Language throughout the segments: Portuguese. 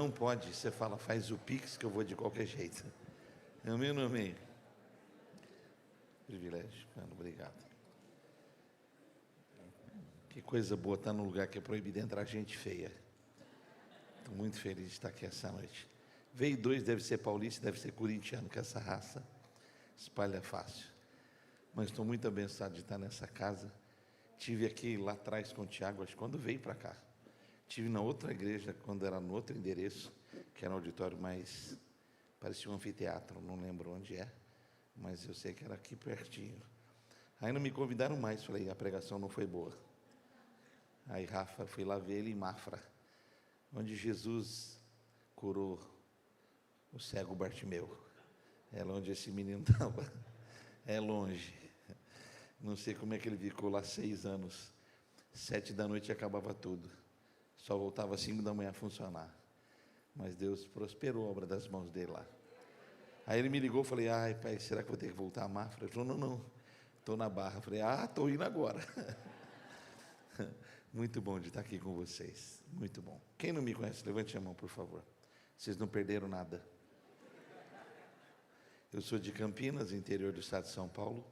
Não pode, você fala, faz o Pix que eu vou de qualquer jeito. Amém ou não amém? Privilégio, mano, obrigado. Que coisa boa estar num lugar que é proibido entrar gente feia. Estou muito feliz de estar aqui essa noite. Veio dois, deve ser paulista, deve ser corintiano, que essa raça espalha fácil. Mas estou muito abençoado de estar nessa casa. Tive aqui lá atrás com o Tiago, acho que quando veio para cá. Tive na outra igreja, quando era no outro endereço, que era um auditório mais... parecia um anfiteatro, não lembro onde é, mas eu sei que era aqui pertinho. Aí não me convidaram mais, falei, a pregação não foi boa. Aí Rafa, fui lá ver ele em Mafra, onde Jesus curou o cego Bartimeu. É onde esse menino estava, é longe. Não sei como é que ele ficou lá 6 anos. 7 da noite acabava tudo. Só voltava às 5 da manhã a funcionar. Mas Deus prosperou a obra das mãos dele lá. Aí ele me ligou, falei, ai pai, será que vou ter que voltar a Mafra? Ele falou, não, estou na Barra. Falei, estou indo agora. Muito bom de estar aqui com vocês, muito bom. Quem não me conhece, levante a mão, por favor. Vocês não perderam nada. Eu sou de Campinas, interior do estado de São Paulo.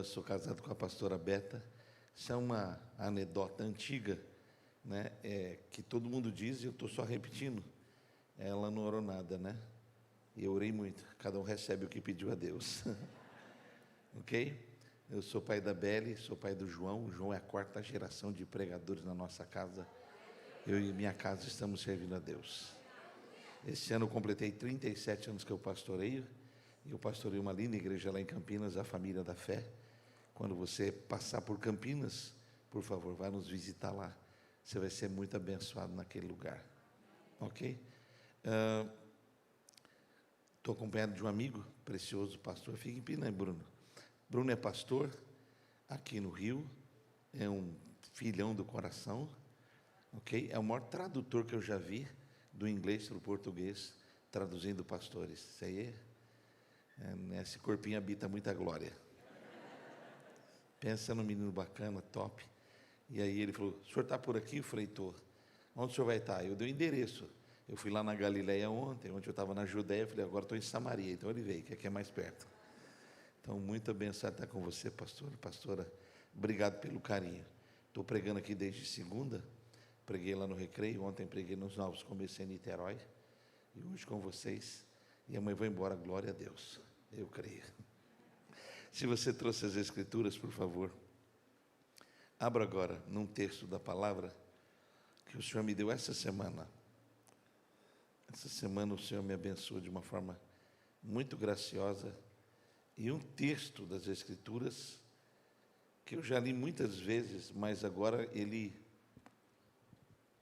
Sou casado com a pastora Beta. Isso é uma anedota antiga, né? Que todo mundo diz e eu estou só repetindo. Ela não orou nada, né? E eu orei muito. Cada um recebe o que pediu a Deus. Ok? Eu sou pai da Beli, sou pai do João. O João é a 4ª geração de pregadores na nossa casa. Eu e minha casa estamos servindo a Deus. Esse ano eu completei 37 anos que eu pastoreio. Eu pastorei uma linda igreja lá em Campinas, a Família da Fé. Quando você passar por Campinas, por favor, vá nos visitar lá. Você vai ser muito abençoado naquele lugar. Ok? Estou acompanhado de um amigo precioso, pastor. Fica em Pina, Bruno. Bruno é pastor aqui no Rio, é um filhão do coração, ok? É o maior tradutor que eu já vi do inglês para o português, traduzindo pastores. Isso aí, nesse corpinho habita muita glória. Pensa num menino bacana, top. E aí ele falou, o senhor está por aqui? Eu falei, estou. Onde o senhor vai estar? Eu dei o endereço. Eu fui lá na Galileia ontem, onde eu estava na Judéia, eu falei, agora estou em Samaria. Então ele veio, que aqui é mais perto. Então, muito abençoado estar com você, pastor, pastora. Obrigado pelo carinho. Estou pregando aqui desde segunda. Preguei lá no Recreio. Ontem preguei nos Novos, comecei em Niterói. E hoje com vocês. E amanhã vou embora, glória a Deus. Eu creio. Se você trouxe as Escrituras, por favor, abra agora num texto da palavra que o Senhor me deu essa semana. Essa semana o Senhor me abençoou de uma forma muito graciosa. E um texto das Escrituras, que eu já li muitas vezes, mas agora ele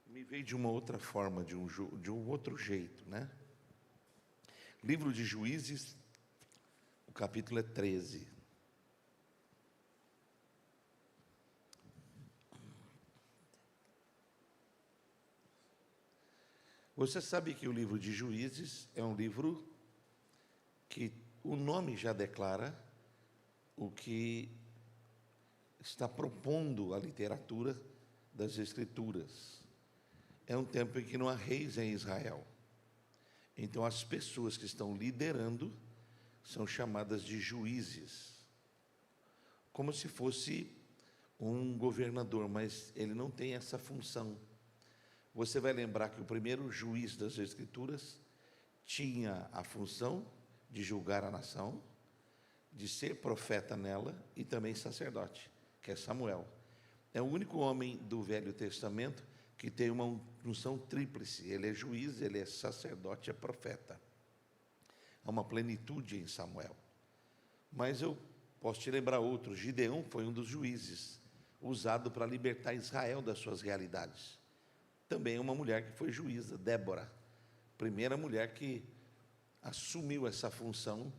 me veio de uma outra forma, de um outro jeito, né? Livro de Juízes, o capítulo é 13. Você sabe que o livro de Juízes é um livro que o nome já declara o que está propondo a literatura das Escrituras. É um tempo em que não há reis em Israel. Então, as pessoas que estão liderando são chamadas de juízes, como se fosse um governador, mas ele não tem essa função. Você vai lembrar que o primeiro juiz das Escrituras tinha a função de julgar a nação, de ser profeta nela e também sacerdote, que é Samuel. É o único homem do Velho Testamento que tem uma função tríplice. Ele é juiz, ele é sacerdote, é profeta. Há uma plenitude em Samuel. Mas eu posso te lembrar outro. Gideão foi um dos juízes, usado para libertar Israel das suas realidades. Também uma mulher que foi juíza, Débora, primeira mulher que assumiu essa função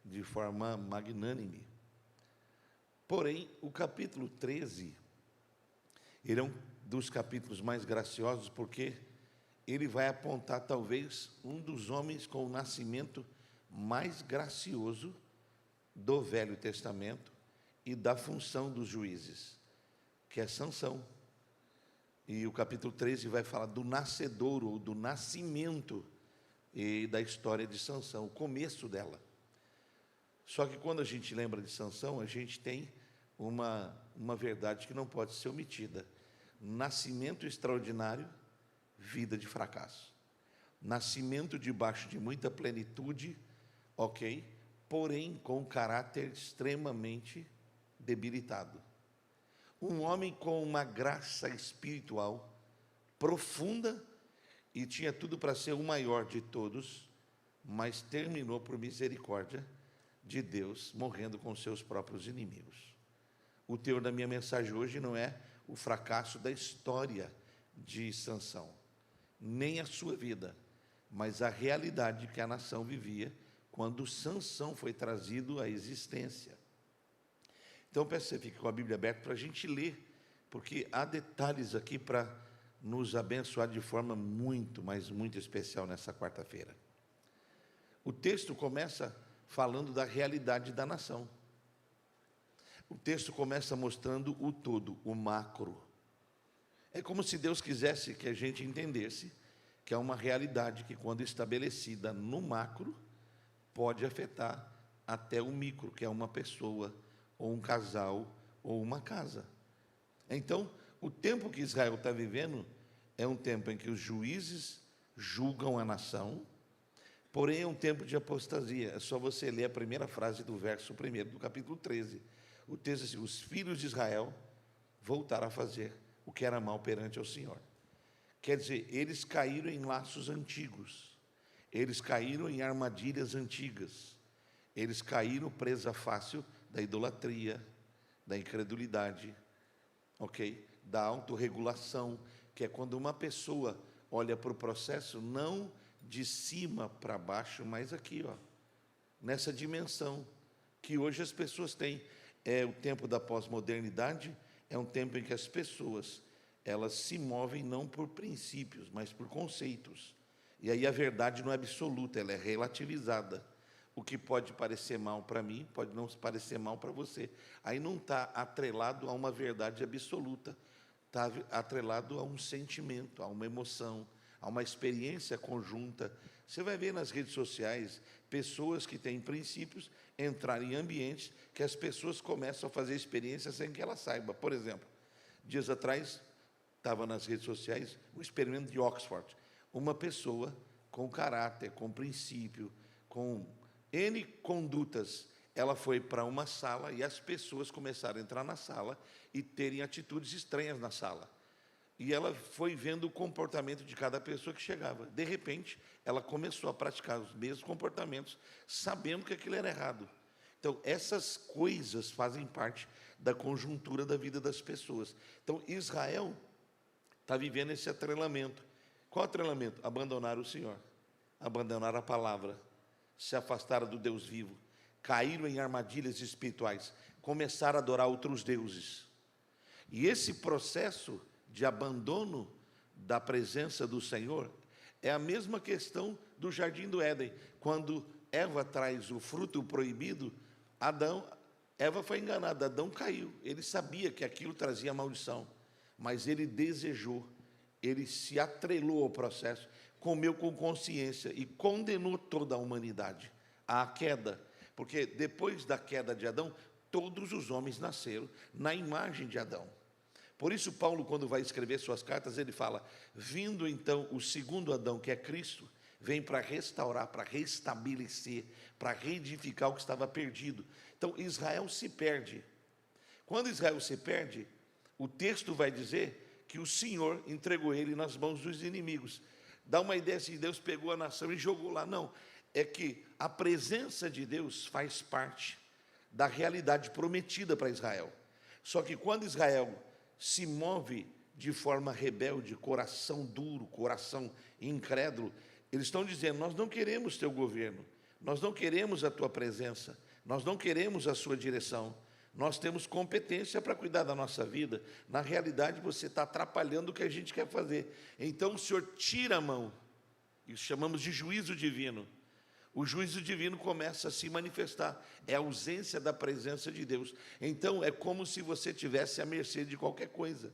de forma magnânime. Porém, o capítulo 13, ele é um dos capítulos mais graciosos, porque ele vai apontar talvez um dos homens com o nascimento mais gracioso do Velho Testamento e da função dos juízes, que é Sansão. E o capítulo 13 vai falar do nascedouro, ou do nascimento e da história de Sansão, o começo dela. Só que quando a gente lembra de Sansão, a gente tem uma verdade que não pode ser omitida. Nascimento extraordinário, vida de fracasso. Nascimento debaixo de muita plenitude, ok, porém com um caráter extremamente debilitado. Um homem com uma graça espiritual profunda e tinha tudo para ser o maior de todos, mas terminou por misericórdia de Deus, morrendo com seus próprios inimigos. O teor da minha mensagem hoje não é o fracasso da história de Sansão, nem a sua vida, mas a realidade que a nação vivia quando Sansão foi trazido à existência. Então, peço que você fique com a Bíblia aberta para a gente ler, porque há detalhes aqui para nos abençoar de forma muito, mas muito especial nessa quarta-feira. O texto começa falando da realidade da nação. O texto começa mostrando o todo, o macro. É como se Deus quisesse que a gente entendesse que é uma realidade que, quando estabelecida no macro, pode afetar até o micro, que é uma pessoa, ou um casal, ou uma casa. Então, o tempo que Israel está vivendo é um tempo em que os juízes julgam a nação, porém é um tempo de apostasia. É só você ler a primeira frase do verso 1 do capítulo 13. O texto diz assim: os filhos de Israel voltaram a fazer o que era mal perante ao Senhor. Quer dizer, eles caíram em laços antigos, eles caíram em armadilhas antigas, eles caíram presa fácil da idolatria, da incredulidade, ok? Da autorregulação, que é quando uma pessoa olha para o processo não de cima para baixo, mas aqui, ó, nessa dimensão que hoje as pessoas têm. É o tempo da pós-modernidade, é um tempo em que as pessoas, elas se movem não por princípios, mas por conceitos. E aí a verdade não é absoluta, ela é relativizada. O que pode parecer mal para mim, pode não parecer mal para você. Aí não está atrelado a uma verdade absoluta, está atrelado a um sentimento, a uma emoção, a uma experiência conjunta. Você vai ver nas redes sociais pessoas que têm princípios entrar em ambientes que as pessoas começam a fazer experiências sem que ela saiba. Por exemplo, dias atrás, estava nas redes sociais o experimento de Oxford. Uma pessoa com caráter, com princípio, com N condutas, ela foi para uma sala e as pessoas começaram a entrar na sala e terem atitudes estranhas na sala. E ela foi vendo o comportamento de cada pessoa que chegava. De repente, ela começou a praticar os mesmos comportamentos, sabendo que aquilo era errado. Então, essas coisas fazem parte da conjuntura da vida das pessoas. Então, Israel está vivendo esse atrelamento. Qual atrelamento? Abandonar o Senhor, abandonar a palavra, se afastaram do Deus vivo, caíram em armadilhas espirituais, começaram a adorar outros deuses. E esse processo de abandono da presença do Senhor é a mesma questão do jardim do Éden. Quando Eva traz o fruto proibido, Eva foi enganada, Adão caiu. Ele sabia que aquilo trazia maldição, mas ele desejou, ele se atrelou ao processo, comeu com consciência e condenou toda a humanidade à queda. Porque depois da queda de Adão, todos os homens nasceram na imagem de Adão. Por isso, Paulo, quando vai escrever suas cartas, ele fala: vindo então o segundo Adão, que é Cristo, vem para restaurar, para restabelecer, para reedificar o que estava perdido. Então, Israel se perde. Quando Israel se perde, o texto vai dizer que o Senhor entregou ele nas mãos dos inimigos. Dá uma ideia assim: Deus pegou a nação e jogou lá. Não, é que a presença de Deus faz parte da realidade prometida para Israel. Só que quando Israel se move de forma rebelde, coração duro, coração incrédulo, eles estão dizendo: nós não queremos teu governo, nós não queremos a tua presença, nós não queremos a sua direção, nós temos competência para cuidar da nossa vida. Na realidade, você está atrapalhando o que a gente quer fazer. Então o Senhor tira a mão, isso chamamos de juízo divino. O juízo divino começa a se manifestar, é a ausência da presença de Deus. Então, é como se você tivesse à mercê de qualquer coisa.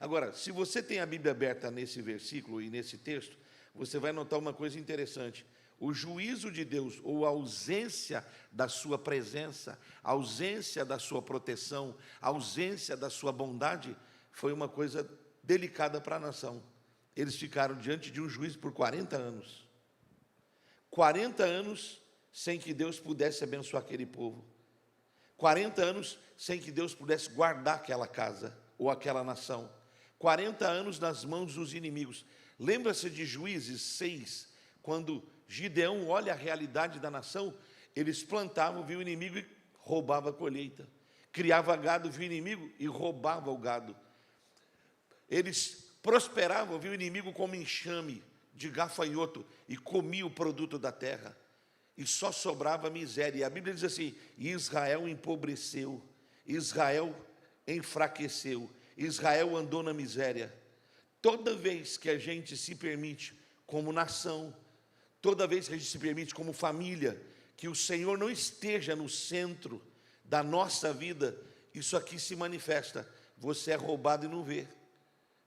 Agora, se você tem a Bíblia aberta nesse versículo e nesse texto, você vai notar uma coisa interessante. O juízo de Deus, ou a ausência da sua presença, a ausência da sua proteção, a ausência da sua bondade, foi uma coisa delicada para a nação. Eles ficaram diante de um juiz por 40 anos. 40 anos sem que Deus pudesse abençoar aquele povo. 40 anos sem que Deus pudesse guardar aquela casa ou aquela nação. 40 anos nas mãos dos inimigos. Lembra-se de Juízes 6, quando Gideão olha a realidade da nação, eles plantavam, viu o inimigo e roubava a colheita. Criava gado, viu o inimigo e roubava o gado. Eles prosperavam, viu o inimigo como enxame de gafanhoto e comia o produto da terra. E só sobrava miséria. E a Bíblia diz assim: Israel empobreceu, Israel enfraqueceu, Israel andou na miséria. Toda vez que a gente se permite como nação, toda vez que a gente se permite como família, que o Senhor não esteja no centro da nossa vida, isso aqui se manifesta. Você é roubado e não vê.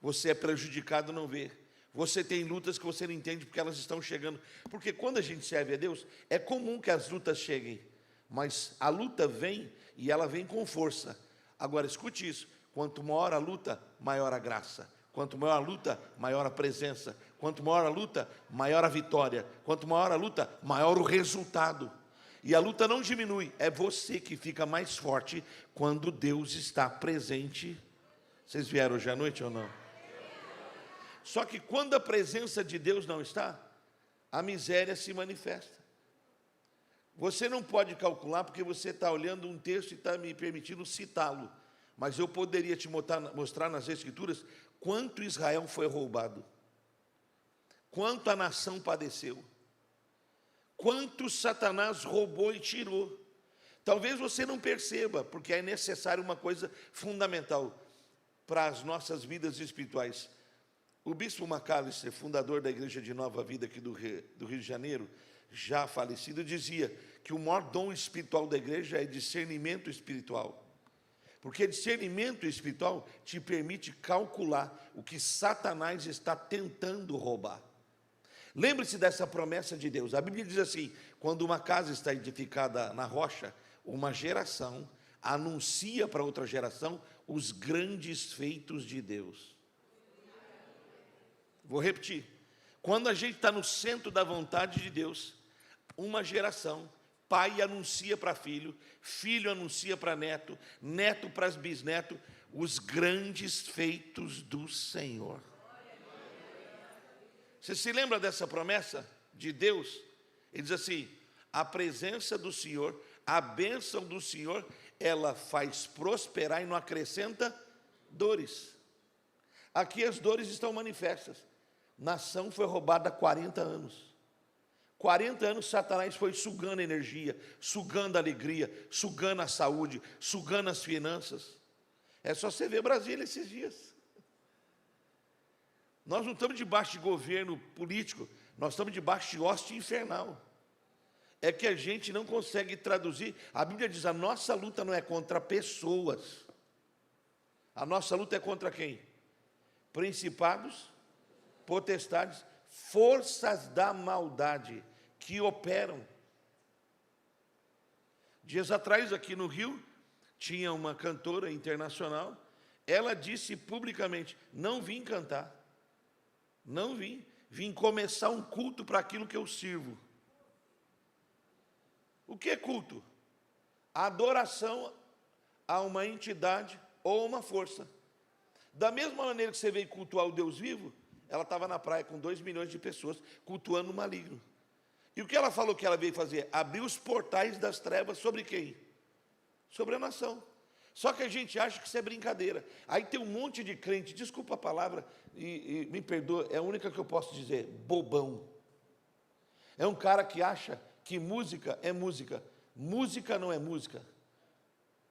Você é prejudicado e não vê. Você tem lutas que você não entende porque elas estão chegando. Porque quando a gente serve a Deus, é comum que as lutas cheguem. Mas a luta vem e ela vem com força. Agora, escute isso. Quanto maior a luta, maior a graça. Quanto maior a luta, maior a presença. Quanto maior a luta, maior a vitória. Quanto maior a luta, maior o resultado. E a luta não diminui. É você que fica mais forte quando Deus está presente. Vocês vieram hoje à noite ou não? Só que quando a presença de Deus não está, a miséria se manifesta. Você não pode calcular porque você está olhando um texto e está me permitindo citá-lo. Mas eu poderia te mostrar nas Escrituras quanto Israel foi roubado, quanto a nação padeceu, quanto Satanás roubou e tirou. Talvez você não perceba, porque é necessário uma coisa fundamental para as nossas vidas espirituais. O bispo Macalister, fundador da Igreja de Nova Vida aqui do Rio de Janeiro, já falecido, dizia que o maior dom espiritual da igreja é discernimento espiritual. Porque discernimento espiritual te permite calcular o que Satanás está tentando roubar. Lembre-se dessa promessa de Deus. A Bíblia diz assim: quando uma casa está edificada na rocha, uma geração anuncia para outra geração os grandes feitos de Deus. Vou repetir. Quando a gente está no centro da vontade de Deus, uma geração, pai anuncia para filho, filho anuncia para neto, neto para bisneto, os grandes feitos do Senhor. Você se lembra dessa promessa de Deus? Ele diz assim: a presença do Senhor, a bênção do Senhor, ela faz prosperar e não acrescenta dores. Aqui as dores estão manifestas. Nação foi roubada há 40 anos. 40 anos Satanás foi sugando a energia, sugando a alegria, sugando a saúde, sugando as finanças. É só você ver Brasília esses dias. Nós não estamos debaixo de governo político, nós estamos debaixo de hoste infernal. É que a gente não consegue traduzir. A Bíblia diz: a nossa luta não é contra pessoas. A nossa luta é contra quem? Principados, potestades, forças da maldade que operam. Dias atrás, aqui no Rio, tinha uma cantora internacional. Ela disse publicamente: não vim cantar, não vim começar um culto para aquilo que eu sirvo. O que é culto? Adoração a uma entidade ou uma força. Da mesma maneira que você veio cultuar o Deus vivo, ela estava na praia com 2 milhões de pessoas cultuando o maligno. E o que ela falou que ela veio fazer? Abrir os portais das trevas sobre quem? Sobre a nação. Só que a gente acha que isso é brincadeira. Aí tem um monte de crente, desculpa a palavra, e me perdoa, é a única que eu posso dizer, bobão. É um cara que acha que música é música. Música não é música.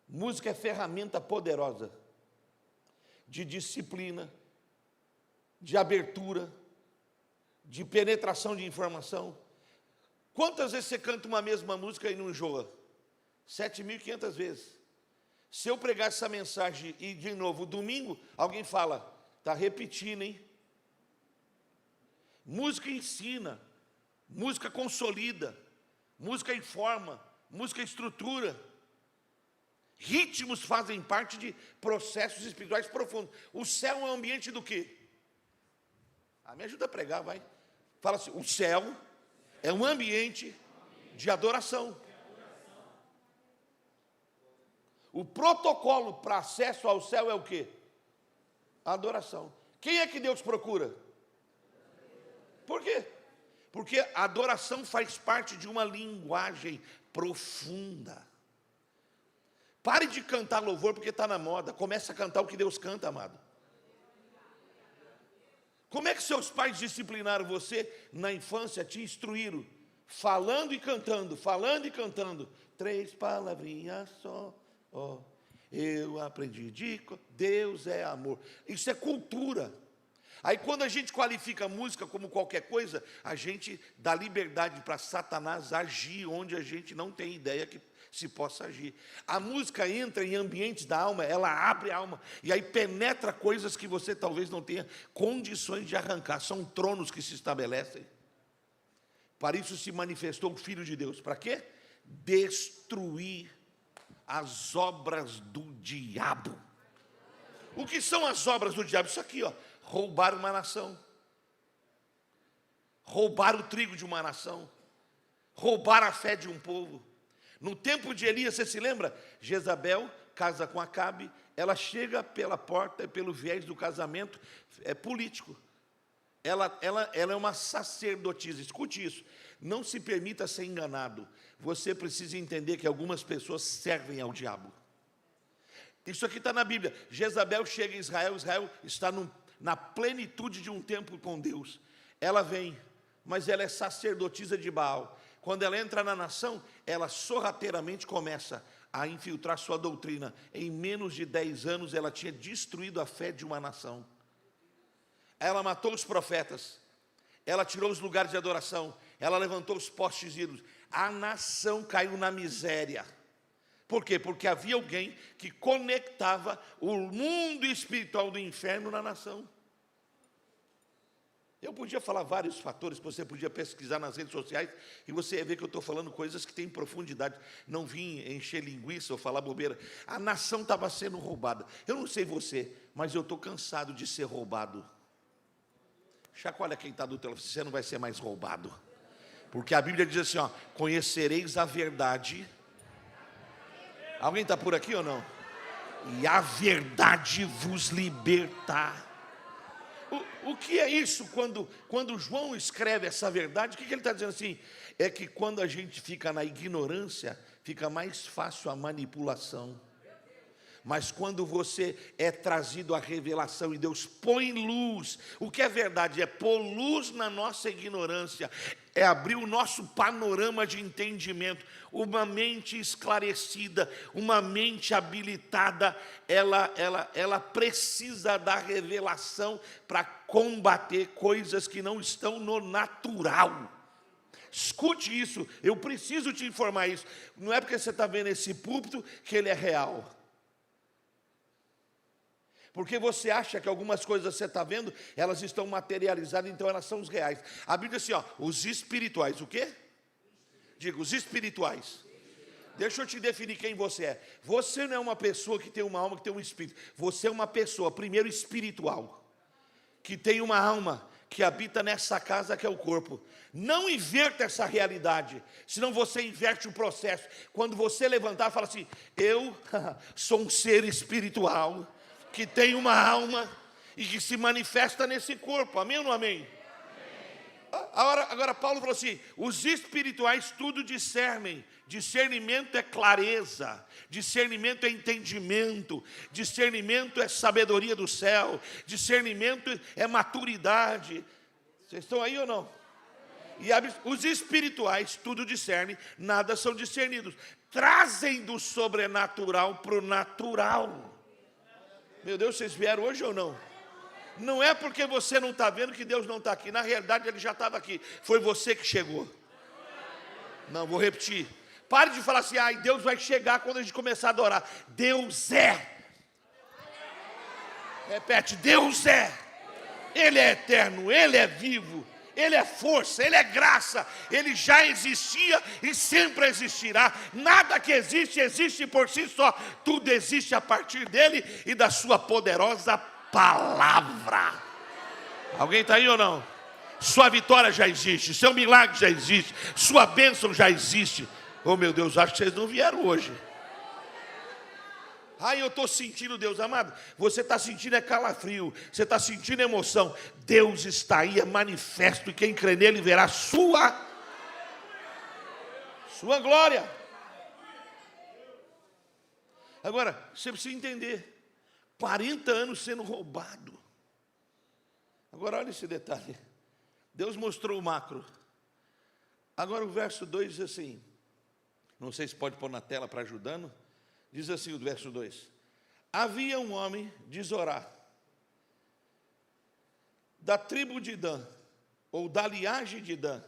Música é ferramenta poderosa de disciplina, de abertura, de penetração de informação. Quantas vezes você canta uma mesma música e não enjoa? 7.500 vezes. Se eu pregar essa mensagem e, de novo, domingo, alguém fala: Está repetindo, hein? Música ensina, música consolida, música informa, música estrutura. Ritmos fazem parte de processos espirituais profundos. O céu é um ambiente do quê? Me ajuda a pregar, vai. Fala assim, o céu é um ambiente de adoração. O protocolo para acesso ao céu é o quê? A adoração. Quem é que Deus procura? Por quê? Porque a adoração faz parte de uma linguagem profunda. Pare de cantar louvor porque está na moda. Comece a cantar o que Deus canta, amado. Como é que seus pais disciplinaram você na infância, te instruíram? Falando e cantando, falando e cantando. 3 palavrinhas só. Eu aprendi Deus é amor. Isso é cultura. Aí quando a gente qualifica a música como qualquer coisa, a gente dá liberdade para Satanás agir onde a gente não tem ideia que se possa agir. A música entra em ambientes da alma, ela abre a alma, e aí penetra coisas que você talvez não tenha condições de arrancar. São tronos que se estabelecem. Para isso se manifestou o Filho de Deus. Para quê? Destruir as obras do diabo. O que são as obras do diabo? Isso aqui, ó. Roubar uma nação, roubar o trigo de uma nação, roubar a fé de um povo. No tempo de Elias, você se lembra? Jezabel casa com Acabe, ela chega pela porta, pelo viés do casamento político. Ela é uma sacerdotisa, escute isso, não se permita ser enganado. Você precisa entender que algumas pessoas servem ao diabo. Isso aqui está na Bíblia. Jezabel chega em Israel, Israel está na plenitude de um tempo com Deus. Ela vem, mas ela é sacerdotisa de Baal. Quando ela entra na nação, ela sorrateiramente começa a infiltrar sua doutrina. Em menos de 10 anos, ela tinha destruído a fé de uma nação. Ela matou os profetas, ela tirou os lugares de adoração, ela levantou os postes ídolos. A nação caiu na miséria. Por quê? Porque havia alguém que conectava o mundo espiritual do inferno na nação. Eu podia falar vários fatores que você podia pesquisar nas redes sociais e você ia ver que eu estou falando coisas que têm profundidade. Não vim encher linguiça ou falar bobeira. A nação estava sendo roubada. Eu não sei você, mas eu estou cansado de ser roubado. Chacoalha quem está do teu lado, você não vai ser mais roubado. Porque a Bíblia diz assim, ó, conhecereis a verdade. Alguém está por aqui ou não? E a verdade vos libertará. O que é isso quando João escreve essa verdade? O que ele está dizendo assim? É que quando a gente fica na ignorância, fica mais fácil a manipulação. Mas quando você é trazido à revelação e Deus põe luz, o que é verdade? É pôr luz na nossa ignorância, é abrir o nosso panorama de entendimento. Uma mente esclarecida, uma mente habilitada, ela precisa da revelação para combater coisas que não estão no natural. Escute isso, eu preciso te informar isso. Não é porque você está vendo esse púlpito que ele é real. Porque você acha que algumas coisas você está vendo, elas estão materializadas, então elas são os reais. A Bíblia diz assim, ó, os espirituais, o quê? Diga, os espirituais. Deixa eu te definir quem você é. Você não é uma pessoa que tem uma alma, que tem um espírito. Você é uma pessoa, primeiro espiritual, que tem uma alma, que habita nessa casa que é o corpo. Não inverta essa realidade, senão você inverte o processo. Quando você levantar, fala assim, eu sou um ser espiritual, que tem uma alma e que se manifesta nesse corpo, amém ou não amém? Agora Paulo falou assim, os espirituais tudo discernem. Discernimento é clareza, discernimento é entendimento, discernimento é sabedoria do céu, discernimento é maturidade. Vocês estão aí ou não? E os espirituais tudo discernem, nada são discernidos. Trazem do sobrenatural para o natural. Meu Deus, vocês vieram hoje ou não? Não é porque você não está vendo que Deus não está aqui. Na realidade, Ele já estava aqui. Foi você que chegou. Não, vou repetir. Pare de falar assim, Deus vai chegar quando a gente começar a adorar. Deus é. Repete, Deus é. Ele é eterno, Ele é vivo, Ele é força, Ele é graça. Ele já existia e sempre existirá. Nada que existe, existe por si só. Tudo existe a partir dEle e da sua poderosa palavra. Alguém está aí ou não? Sua vitória já existe, seu milagre já existe, sua bênção já existe. Oh meu Deus, acho que vocês não vieram hoje. Ai, eu estou sentindo Deus, amado. Você está sentindo calafrio, você está sentindo emoção. Deus está aí, é manifesto, e quem crê nele verá sua glória. Agora, você precisa entender, 40 anos sendo roubado. Agora olha esse detalhe. Deus mostrou o macro. Agora o verso 2 diz assim, não sei se pode pôr na tela para ajudando. Diz assim o verso 2: havia um homem de Zorá, da tribo de Dan, ou da linhagem de Dan,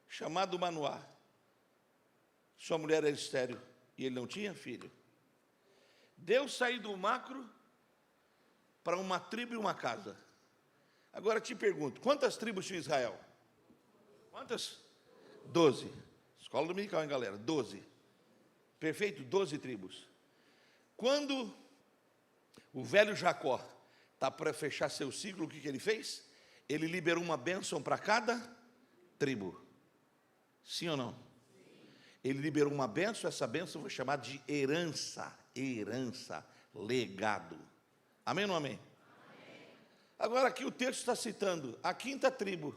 chamado Manoá. Sua mulher era estéril e ele não tinha filho. Deus saiu do macro para uma tribo e uma casa. Agora te pergunto, quantas tribos tinha Israel? Quantas? 12. Escola dominical, hein, galera? 12. Perfeito? 12 tribos. Quando o velho Jacó está para fechar seu ciclo, o que ele fez? Ele liberou uma bênção para cada tribo. Sim ou não? Ele liberou uma bênção, essa bênção foi chamada de herança, legado. Amém ou não amém? Agora aqui o texto está citando a quinta tribo,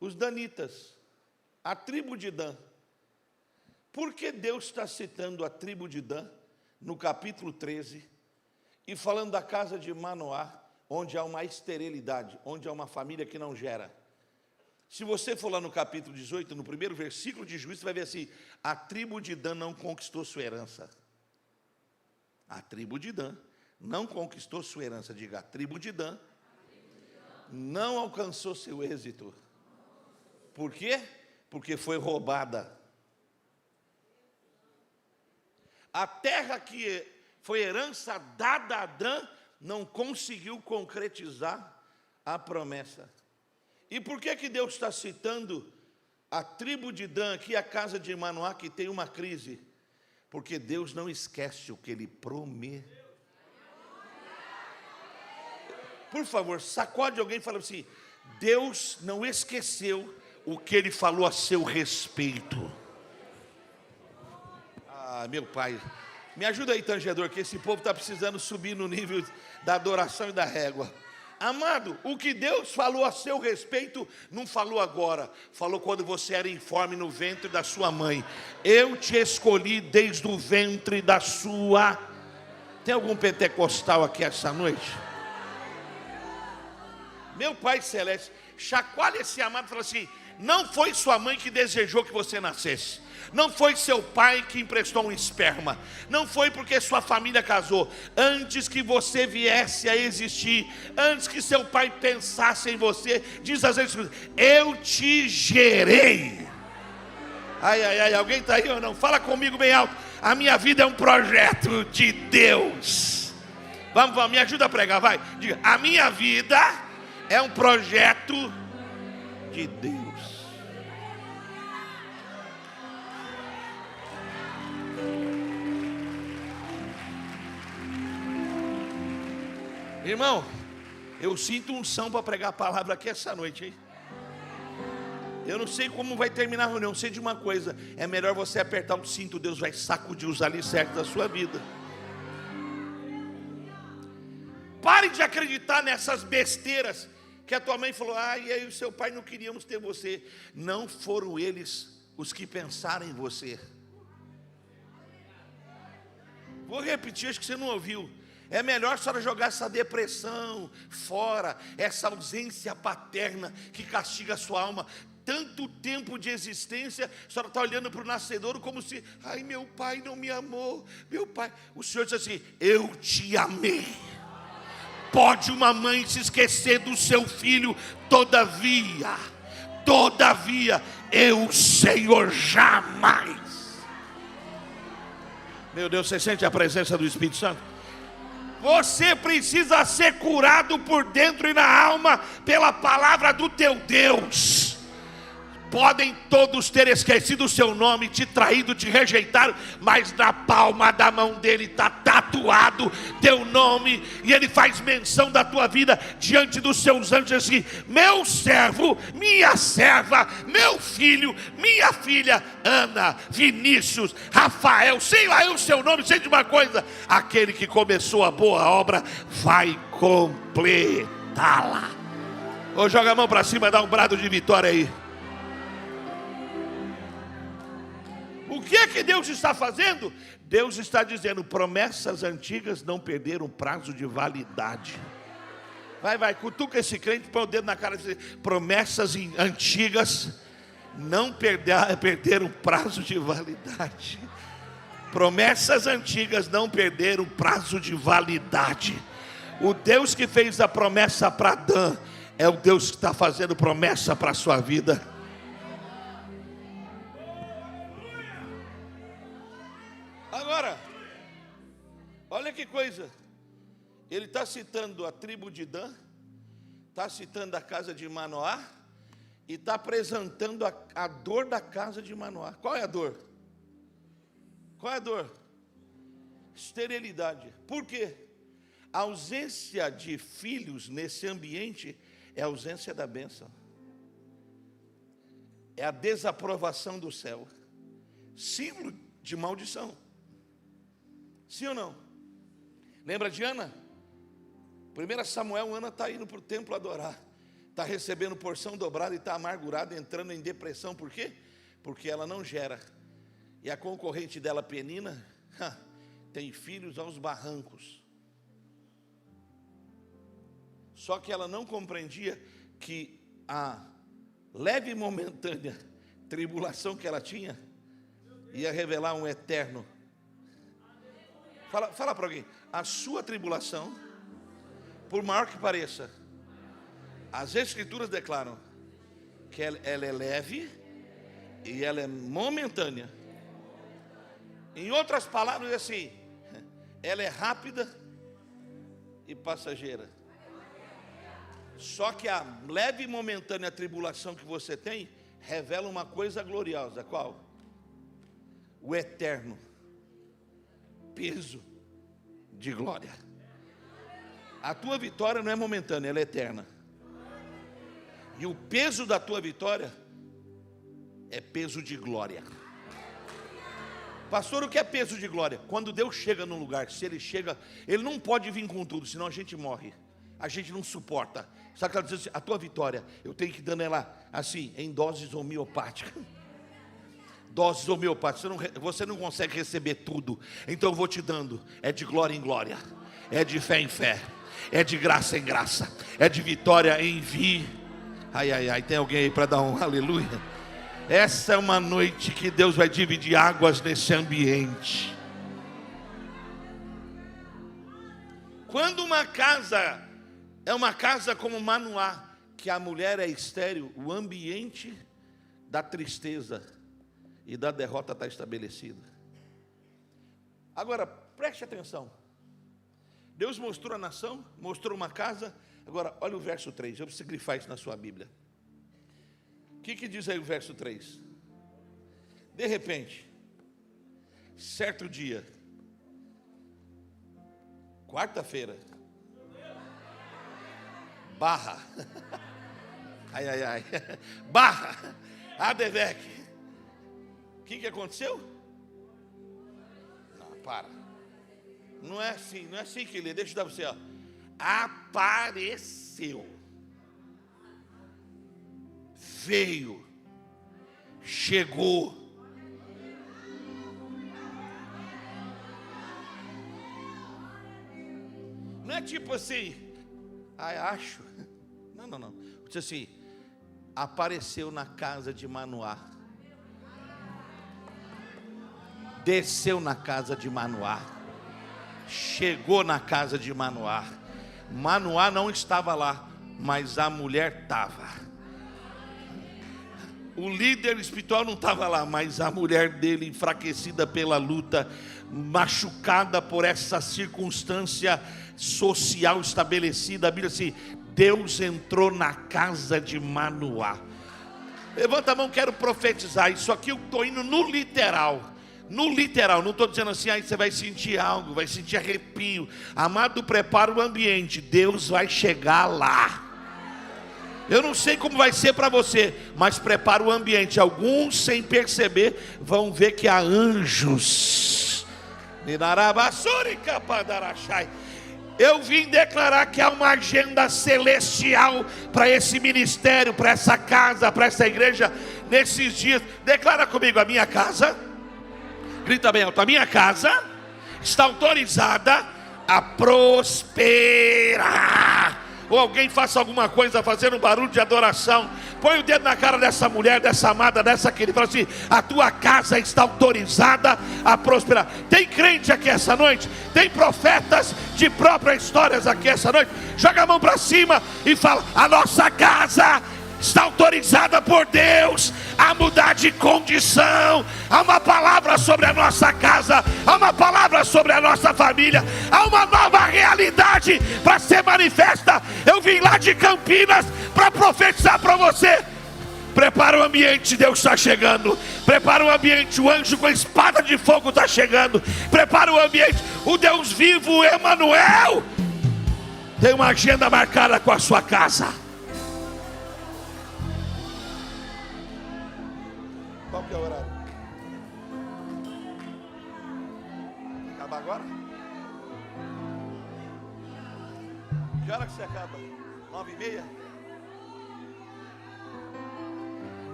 os danitas, a tribo de Dan. Por que Deus está citando a tribo de Dan no capítulo 13 e falando da casa de Manoá, onde há uma esterilidade, onde há uma família que não gera? Se você for lá no capítulo 18, no primeiro versículo de Juízes, você vai ver assim: a tribo de Dan não conquistou sua herança. A tribo de Dan não conquistou sua herança. Diga, a tribo de Dan não alcançou seu êxito. Por quê? Porque foi roubada. A terra que foi herança dada a Dan não conseguiu concretizar a promessa. E por que Deus está citando a tribo de Dan aqui, a casa de Manoá, que tem uma crise? Porque Deus não esquece o que Ele prometeu. Por favor, sacode alguém e fala assim: Deus não esqueceu o que Ele falou a seu respeito. Ah, meu Pai, me ajuda aí, tangedor, que esse povo está precisando subir no nível da adoração e da régua. Amado, o que Deus falou a seu respeito, não falou agora, falou quando você era informe no ventre da sua mãe. Eu te escolhi desde o ventre da sua... Tem algum pentecostal aqui essa noite? Meu Pai Celeste, chacoalha esse amado e fala assim: não foi sua mãe que desejou que você nascesse, não foi seu pai que emprestou um esperma, não foi porque sua família casou. Antes que você viesse a existir, antes que seu pai pensasse em você, diz às vezes: eu te gerei. Ai, ai, ai, alguém está aí ou não? Fala comigo bem alto: a minha vida é um projeto de Deus. Vamos, me ajuda a pregar, vai. Diga: a minha vida é um projeto de Deus. Irmão, eu sinto unção para pregar a palavra aqui essa noite, hein? Eu não sei como vai terminar a reunião, sei de uma coisa: é melhor você apertar o cinto, Deus vai sacudir os alicerces da sua vida. Pare de acreditar nessas besteiras que a tua mãe falou: ah, e aí o seu pai não queríamos ter você. Não foram eles os que pensaram em você. Vou repetir, acho que você não ouviu. É melhor a senhora jogar essa depressão fora, essa ausência paterna que castiga a sua alma. Tanto tempo de existência, a senhora está olhando para o nascedouro como se: ai, meu pai não me amou, meu pai. O Senhor diz assim: eu te amei. Pode uma mãe se esquecer do seu filho, todavia, eu, Senhor, jamais. Meu Deus, você sente a presença do Espírito Santo? Você precisa ser curado por dentro e na alma pela palavra do teu Deus. Podem todos ter esquecido o seu nome, te traído, te rejeitaram, mas na palma da mão dele está tatuado teu nome, e ele faz menção da tua vida diante dos seus anjos assim: meu servo, minha serva, meu filho, minha filha, Ana, Vinícius, Rafael, sei lá o seu nome, sei de uma coisa: aquele que começou a boa obra vai completá-la. Ou joga a mão para cima, dá um brado de vitória aí. O que é que Deus está fazendo? Deus está dizendo: promessas antigas não perderam prazo de validade. Vai, cutuca esse crente, põe o dedo na cara e diz: promessas antigas não perderam prazo de validade. Promessas antigas não perderam prazo de validade. O Deus que fez a promessa para Adão é o Deus que está fazendo promessa para a sua vida. Agora, olha que coisa. Ele está citando a tribo de Dan, está citando a casa de Manoá, e está apresentando a dor da casa de Manoá. Qual é a dor? Qual é a dor? Esterilidade. Por quê? A ausência de filhos nesse ambiente é a ausência da bênção. É a desaprovação do céu. Símbolo de maldição. Sim ou não? Lembra de Ana? 1 Samuel, Ana está indo para o templo adorar. Está recebendo porção dobrada e está amargurada, entrando em depressão. Por quê? Porque ela não gera. E a concorrente dela, Penina, tem filhos aos barrancos. Só que ela não compreendia que a leve e momentânea tribulação que ela tinha ia revelar um eterno. Fala para alguém: a sua tribulação, por maior que pareça, as Escrituras declaram que ela é leve e ela é momentânea. Em outras palavras, é assim: ela é rápida e passageira. Só que a leve e momentânea tribulação que você tem revela uma coisa gloriosa. Qual? O eterno peso de glória. A tua vitória não é momentânea, ela é eterna. E o peso da tua vitória é peso de glória. Pastor, o que é peso de glória? Quando Deus chega num lugar, se Ele chega, Ele não pode vir com tudo, senão a gente morre. A gente não suporta. Sabe o que ela diz assim? A tua vitória, eu tenho que ir dando ela assim, em doses homeopáticas. Doses homeopáticas, você não consegue receber tudo, então eu vou te dando. É de glória em glória, é de fé em fé, é de graça em graça, é de vitória em vi. Ai, tem alguém aí para dar um aleluia? Essa é uma noite que Deus vai dividir águas nesse ambiente. Quando uma casa é uma casa como Manoá, que a mulher é estéril, o ambiente da tristeza e da derrota está estabelecido. Agora, preste atenção. Deus mostrou a nação, mostrou uma casa. Agora, olha o verso 3. Eu preciso grifar isso na sua Bíblia. O que diz aí o verso 3? De repente, certo dia, quarta-feira, Barra, ai, Barra, Adevec. O que aconteceu? Não, para. Não é assim que lê. Deixa eu dar para você, ó. Apareceu, veio, chegou. Não é tipo assim, acho. Não. Diz assim: apareceu na casa de Manoá. Desceu na casa de Manoá. Chegou na casa de Manoá. Manoá não estava lá, mas a mulher estava. O líder espiritual não estava lá, mas a mulher dele, enfraquecida pela luta, machucada por essa circunstância social estabelecida, a Bíblia diz assim: Deus entrou na casa de Manoá. Levanta a mão, quero profetizar. Isso aqui eu estou indo no literal. No literal, não estou dizendo assim, aí você vai sentir algo, vai sentir arrepio. Amado, prepara o ambiente, Deus vai chegar lá. Eu não sei como vai ser para você, mas prepara o ambiente. Alguns, sem perceber, vão ver que há anjos. Eu vim declarar que há uma agenda celestial para esse ministério, para essa casa, para essa igreja, nesses dias. Declara comigo: a minha casa, grita bem alto, a minha casa está autorizada a prosperar. Ou alguém faça alguma coisa fazendo um barulho de adoração. Põe o dedo na cara dessa mulher, dessa amada, dessa querida, fala assim: a tua casa está autorizada a prosperar. Tem crente aqui essa noite? Tem profetas de próprias histórias aqui essa noite? Joga a mão para cima e fala: a nossa casa está autorizada por Deus a mudar de condição. Há uma palavra sobre a nossa casa, há uma palavra sobre a nossa família, há uma nova realidade para ser manifesta. Eu vim lá de Campinas para profetizar para você. Prepara o ambiente, Deus está chegando. Prepara o ambiente, o anjo com a espada de fogo está chegando. Prepara o ambiente, o Deus vivo, Emanuel, tem uma agenda marcada com a sua casa. Qual que é o horário? Acaba agora? Que hora que você acaba? 9h30?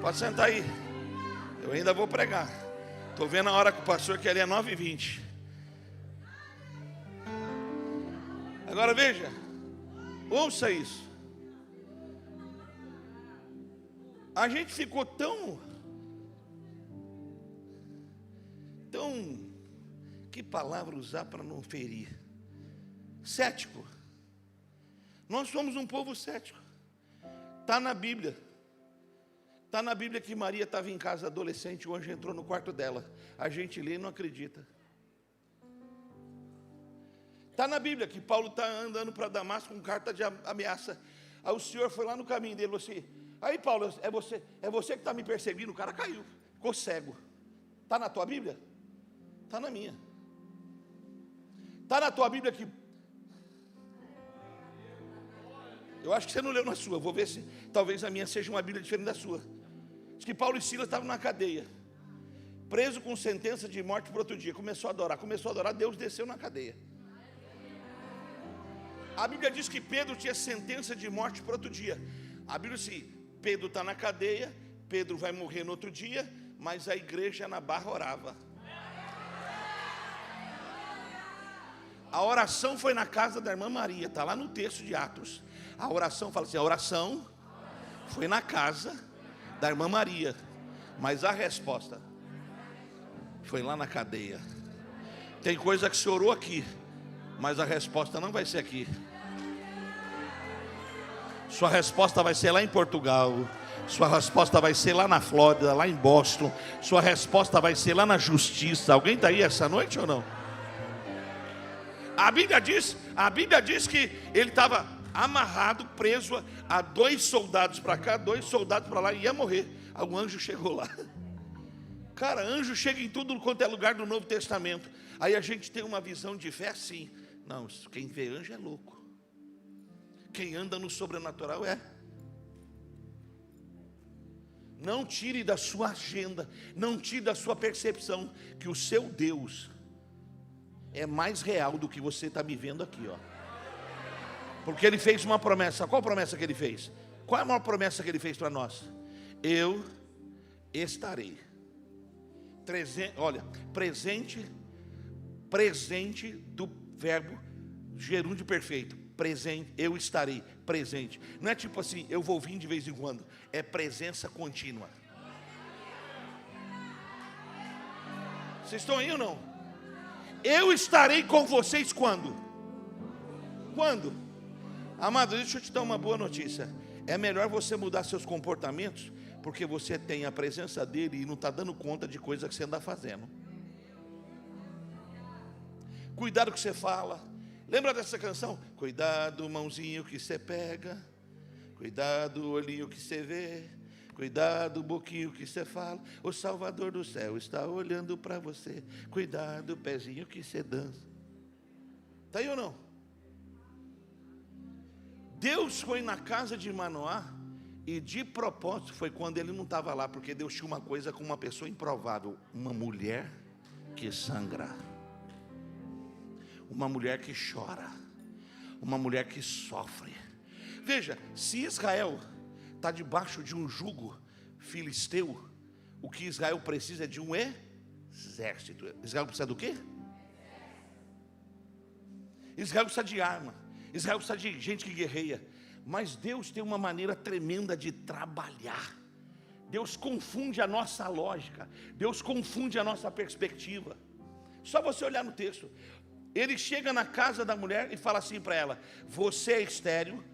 Pode sentar aí. Eu ainda vou pregar. Estou vendo a hora que o pastor quer é 9h20. Agora veja, ouça isso. A gente ficou tão, que palavra usar para não ferir? Cético. Nós somos um povo cético. Está na Bíblia. Está na Bíblia que Maria estava em casa adolescente, o anjo entrou no quarto dela. A gente lê e não acredita. Está na Bíblia que Paulo está andando para Damasco com carta de ameaça. Aí o Senhor foi lá no caminho dele, assim: aí Paulo, é você que está me perseguindo. O cara caiu, ficou cego. Está na tua Bíblia? Está na minha. Está na tua Bíblia que... Eu acho que você não leu na sua. Vou ver se talvez a minha seja uma Bíblia diferente da sua. Diz que Paulo e Silas estavam na cadeia, preso com sentença de morte para outro dia. Começou a adorar, Deus desceu na cadeia. A Bíblia diz que Pedro tinha sentença de morte para outro dia. A Bíblia diz que Pedro está na cadeia, Pedro vai morrer no outro dia, mas a igreja na barra orava. A oração foi na casa da irmã Maria, está lá no texto de Atos. A oração fala assim: a oração foi na casa da irmã Maria, mas a resposta foi lá na cadeia. Tem coisa que se orou aqui, mas a resposta não vai ser aqui. Sua resposta vai ser lá em Portugal. Sua resposta vai ser lá na Flórida, lá em Boston. Sua resposta vai ser lá na justiça. Alguém está aí essa noite ou não? A Bíblia diz que ele estava amarrado, preso a 2 soldados para cá, 2 soldados para lá, e ia morrer. Aí o anjo chegou lá. Cara, anjo chega em tudo quanto é lugar do Novo Testamento. Aí a gente tem uma visão de fé assim: não, quem vê anjo é louco. Quem anda no sobrenatural é. Não tire da sua agenda, não tire da sua percepção que o seu Deus é mais real do que você está me vendo aqui, ó. Porque ele fez uma promessa. Qual promessa que ele fez? Qual é a maior promessa que ele fez para nós? Eu estarei. Olha, presente do verbo gerúndio perfeito. Presente, eu estarei presente. Não é tipo assim, eu vou vir de vez em quando. É presença contínua. Vocês estão aí ou não? Eu estarei com vocês quando? Quando? Amado, deixa eu te dar uma boa notícia. É melhor você mudar seus comportamentos, porque você tem a presença dele e não está dando conta de coisa que você anda fazendo. Cuidado com o que você fala. Lembra dessa canção? Cuidado, mãozinho que você pega. Cuidado, olhinho que você vê. Cuidado, boquinho que você fala. O Salvador do céu está olhando para você. Cuidado, pezinho que você dança. Está aí ou não? Deus foi na casa de Manoá e de propósito foi quando ele não estava lá, porque Deus tinha uma coisa com uma pessoa improvável. Uma mulher que sangra. Uma mulher que chora. Uma mulher que sofre. Veja, se Israel está debaixo de um jugo filisteu, o que Israel precisa é de um exército. Israel precisa do quê? Israel precisa de arma. Israel precisa de gente que guerreia. Mas Deus tem uma maneira tremenda de trabalhar. Deus confunde a nossa lógica. Deus confunde a nossa perspectiva. Só você olhar no texto. Ele chega na casa da mulher e fala assim para ela: você é estéril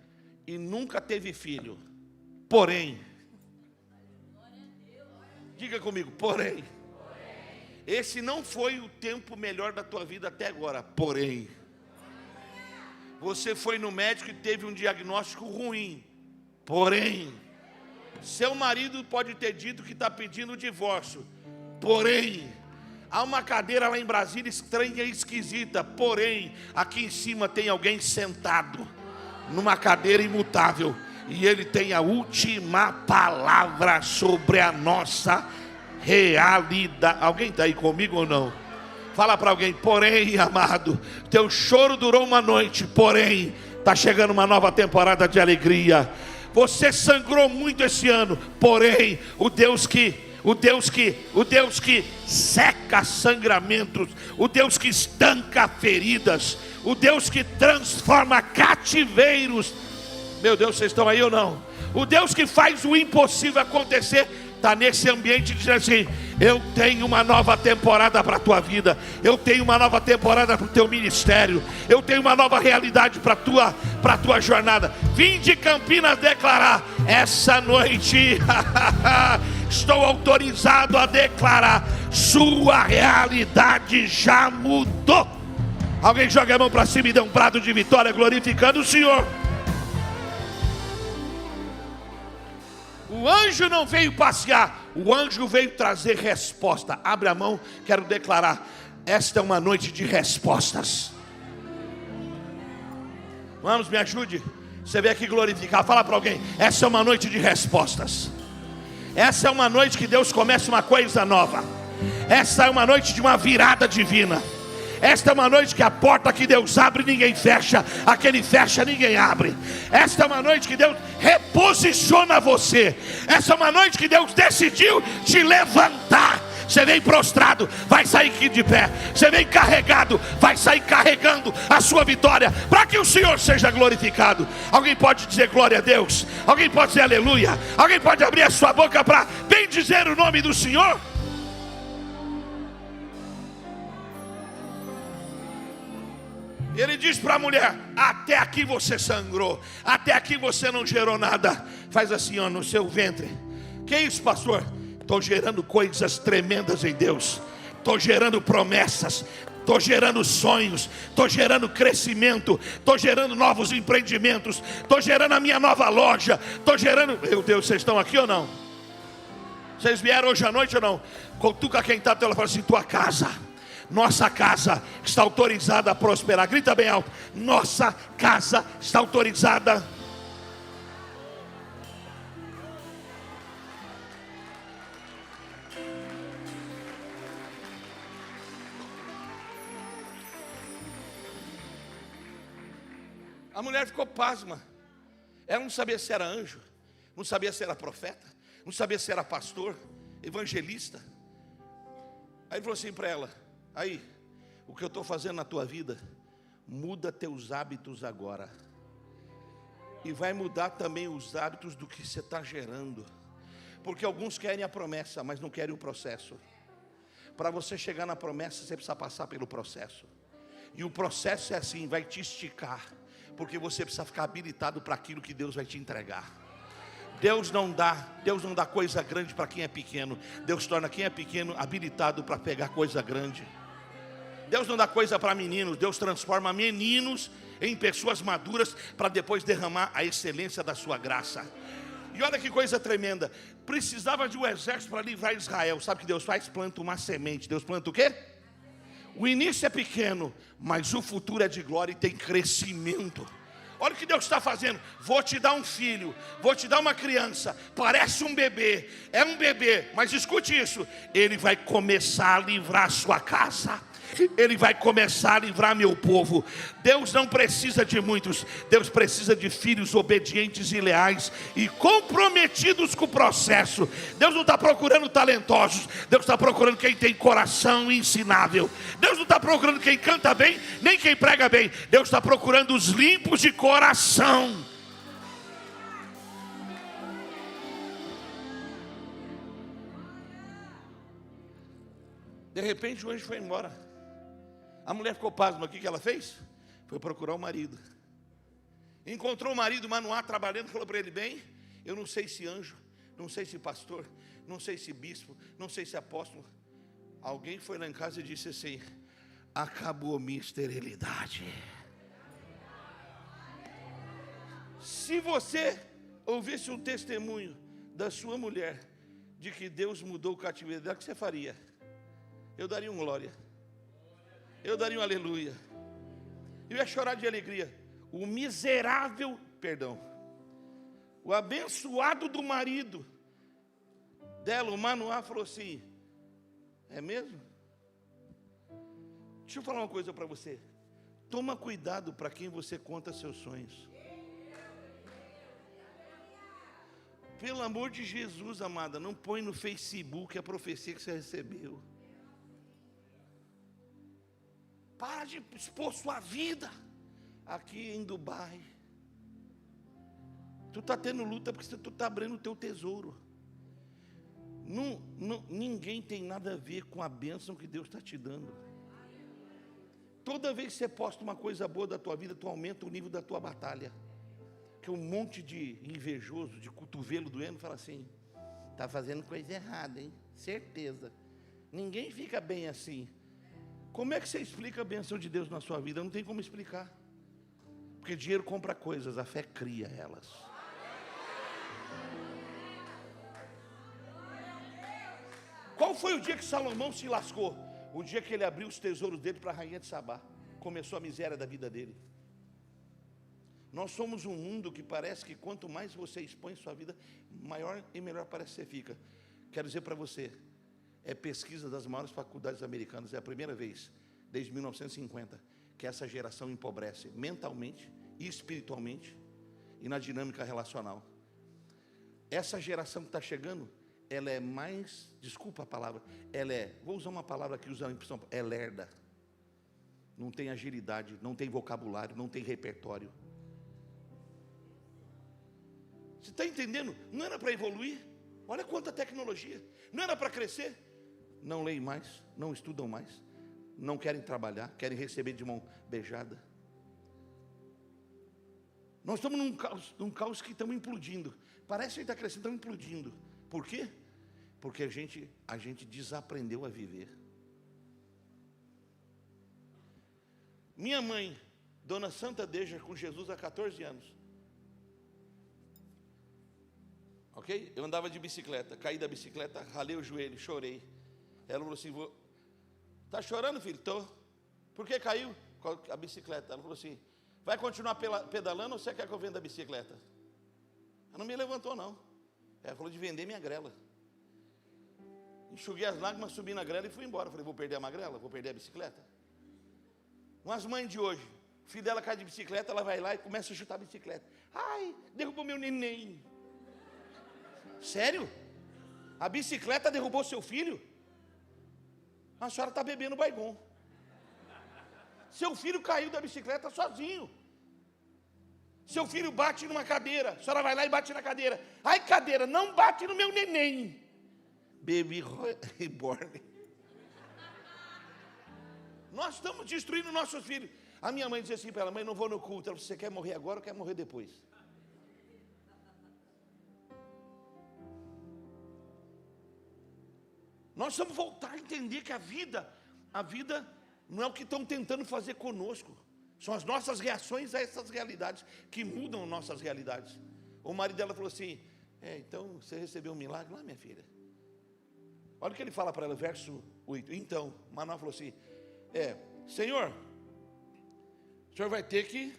e nunca teve filho. Porém, diga comigo, porém, esse não foi o tempo melhor da tua vida até agora. Porém, você foi no médico e teve um diagnóstico ruim. Porém, seu marido pode ter dito que está pedindo o divórcio. Porém, há uma cadeira lá em Brasília estranha e esquisita. Porém, aqui em cima tem alguém sentado numa cadeira imutável. E ele tem a última palavra sobre a nossa realidade. Alguém está aí comigo ou não? Fala para alguém: porém, amado, teu choro durou uma noite, porém, está chegando uma nova temporada de alegria. Você sangrou muito esse ano, porém, o Deus que seca sangramentos, o Deus que estanca feridas, o Deus que transforma cativeiros. Meu Deus, vocês estão aí ou não? O Deus que faz o impossível acontecer está nesse ambiente dizendo assim: eu tenho uma nova temporada para a tua vida, eu tenho uma nova temporada para o teu ministério, eu tenho uma nova realidade para a tua jornada. Vim de Campinas declarar essa noite. Estou autorizado a declarar: sua realidade já mudou. Alguém joga a mão para cima e dê um brado de vitória, glorificando o Senhor. O anjo não veio passear, o anjo veio trazer resposta. Abre a mão, quero declarar: esta é uma noite de respostas. Vamos, me ajude. Você veio aqui glorificar. Fala para alguém: essa é uma noite de respostas. Essa é uma noite que Deus começa uma coisa nova. Essa é uma noite de uma virada divina. Esta é uma noite que a porta que Deus abre ninguém fecha, a que Ele fecha ninguém abre. Esta é uma noite que Deus reposiciona você. Esta é uma noite que Deus decidiu te levantar. Você vem prostrado, vai sair aqui de pé. Você vem carregado, vai sair carregando a sua vitória, para que o Senhor seja glorificado. Alguém pode dizer glória a Deus? Alguém pode dizer aleluia? Alguém pode abrir a sua boca para bendizer o nome do Senhor? Ele diz para a mulher: até aqui você sangrou, até aqui você não gerou nada. Faz assim, ó, no seu ventre. Que isso, pastor? Estou gerando coisas tremendas em Deus. Estou gerando promessas, estou gerando sonhos, estou gerando crescimento, estou gerando novos empreendimentos, estou gerando a minha nova loja, estou gerando... Meu Deus, vocês estão aqui ou não? Vocês vieram hoje à noite ou não? Cutuca quem está, ela fala assim: tua casa, nossa casa está autorizada a prosperar. Grita bem alto: nossa casa está autorizada. A mulher ficou pasma. Ela não sabia se era anjo, não sabia se era profeta, não sabia se era pastor, evangelista. Aí ele falou assim para ela: aí, o que eu estou fazendo na tua vida, muda teus hábitos agora. E vai mudar também os hábitos do que você está gerando. Porque alguns querem a promessa, mas não querem o processo. Para você chegar na promessa, você precisa passar pelo processo. E o processo é assim, vai te esticar. Porque você precisa ficar habilitado para aquilo que Deus vai te entregar. Deus não dá coisa grande para quem é pequeno. Deus torna quem é pequeno habilitado para pegar coisa grande. Deus não dá coisa para meninos, Deus transforma meninos em pessoas maduras para depois derramar a excelência da sua graça. E olha que coisa tremenda, precisava de um exército para livrar Israel. Sabe o que Deus faz? Planta uma semente. Deus planta o quê? O início é pequeno, mas o futuro é de glória e tem crescimento. Olha o que Deus está fazendo. Vou te dar um filho, vou te dar uma criança. Parece um bebê, é um bebê, mas escute isso. Ele vai começar a livrar a sua casa. Ele vai começar a livrar meu povo. Deus não precisa de muitos. Deus precisa de filhos obedientes e leais e comprometidos com o processo. Deus não está procurando talentosos. Deus está procurando quem tem coração ensinável. Deus não está procurando quem canta bem, nem quem prega bem. Deus está procurando os limpos de coração. De repente o anjo foi embora. A mulher ficou pasma. O que ela fez? Foi procurar o marido. Encontrou o marido Manoá trabalhando. Falou para ele: bem, eu não sei se anjo, não sei se pastor, não sei se bispo, não sei se apóstolo. Alguém foi lá em casa e disse assim: acabou minha esterilidade. Se você ouvisse um testemunho da sua mulher de que Deus mudou o cativeiro dela, o que você faria? Eu daria um glória. Eu daria um aleluia. Eu ia chorar de alegria. O miserável, o abençoado do marido dela, o Manoá, falou assim: é mesmo? Deixa eu falar uma coisa para você. Toma cuidado para quem você conta seus sonhos. Pelo amor de Jesus, amada, não põe no Facebook a profecia que você recebeu. Para de expor sua vida aqui em Dubai. Tu está tendo luta porque tu está abrindo o teu tesouro. Ninguém tem nada a ver com a bênção que Deus está te dando. Toda vez que você posta uma coisa boa da tua vida, tu aumenta o nível da tua batalha. Que um monte de invejoso, de cotovelo doendo, fala assim: está fazendo coisa errada, hein? Certeza. Ninguém fica bem assim. Como é que você explica a bênção de Deus na sua vida? Não tem como explicar. Porque dinheiro compra coisas, a fé cria elas. Qual foi o dia que Salomão se lascou? O dia que ele abriu os tesouros dele para a rainha de Sabá. Começou a miséria da vida dele. Nós somos um mundo que parece que quanto mais você expõe sua vida, maior e melhor parece que você fica. Quero dizer para você, é pesquisa das maiores faculdades americanas, é a primeira vez, desde 1950, que essa geração empobrece mentalmente e espiritualmente e na dinâmica relacional. Essa geração que está chegando, ela é mais, desculpa a palavra, vou usar uma palavra que usa a impressão, é lerda. Não tem agilidade, não tem vocabulário, não tem repertório. Você está entendendo? Não era para evoluir? Olha quanta tecnologia. Não era para crescer? Não leem mais, não estudam mais, não querem trabalhar, querem receber de mão beijada. Nós estamos num caos que estamos implodindo. Parece que está crescendo, estamos implodindo. Por quê? Porque a gente desaprendeu a viver. Minha mãe, Dona Santa Deja, com Jesus há 14 anos. Ok? Eu andava de bicicleta, caí da bicicleta, ralei o joelho, chorei. Ela falou assim: está chorando, filho? Estou. Por que caiu? A bicicleta. Ela falou assim: vai continuar pedalando ou você quer que eu venda a bicicleta? Ela não me levantou, não. Ela falou de vender minha grela. Enxuguei as lágrimas, subi na grela e fui embora. Falei: vou perder a magrela? Vou perder a bicicleta? Umas mães de hoje, o filho dela cai de bicicleta, ela vai lá e começa a chutar a bicicleta. Ai, derrubou meu neném. Sério? A bicicleta derrubou seu filho? A senhora está bebendo Baygon. Seu filho caiu da bicicleta sozinho. Seu filho bate numa cadeira. A senhora vai lá e bate na cadeira. Ai, cadeira, não bate no meu neném. Baby reborn. Nós estamos destruindo nossos filhos. A minha mãe dizia assim para ela: mãe, não vou no culto. Ela falou: você quer morrer agora ou quer morrer depois? Nós vamos voltar a entender que a vida não é o que estão tentando fazer conosco. São as nossas reações a essas realidades que mudam nossas realidades. O marido dela falou assim: então você recebeu um milagre lá, minha filha? Olha o que ele fala para ela, verso 8. Então, Manoá falou assim: Senhor, o senhor vai ter que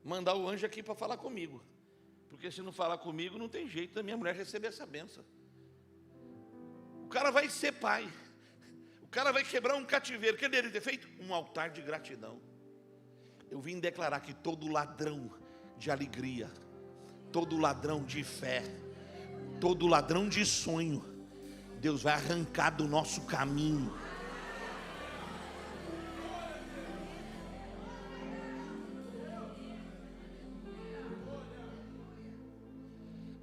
mandar o anjo aqui para falar comigo, porque se não falar comigo, não tem jeito da minha mulher receber essa bênção. O cara vai ser pai, o cara vai quebrar um cativeiro. O que ele deve ter feito? Um altar de gratidão. Eu vim declarar que todo ladrão de alegria, todo ladrão de fé, todo ladrão de sonho, Deus vai arrancar do nosso caminho.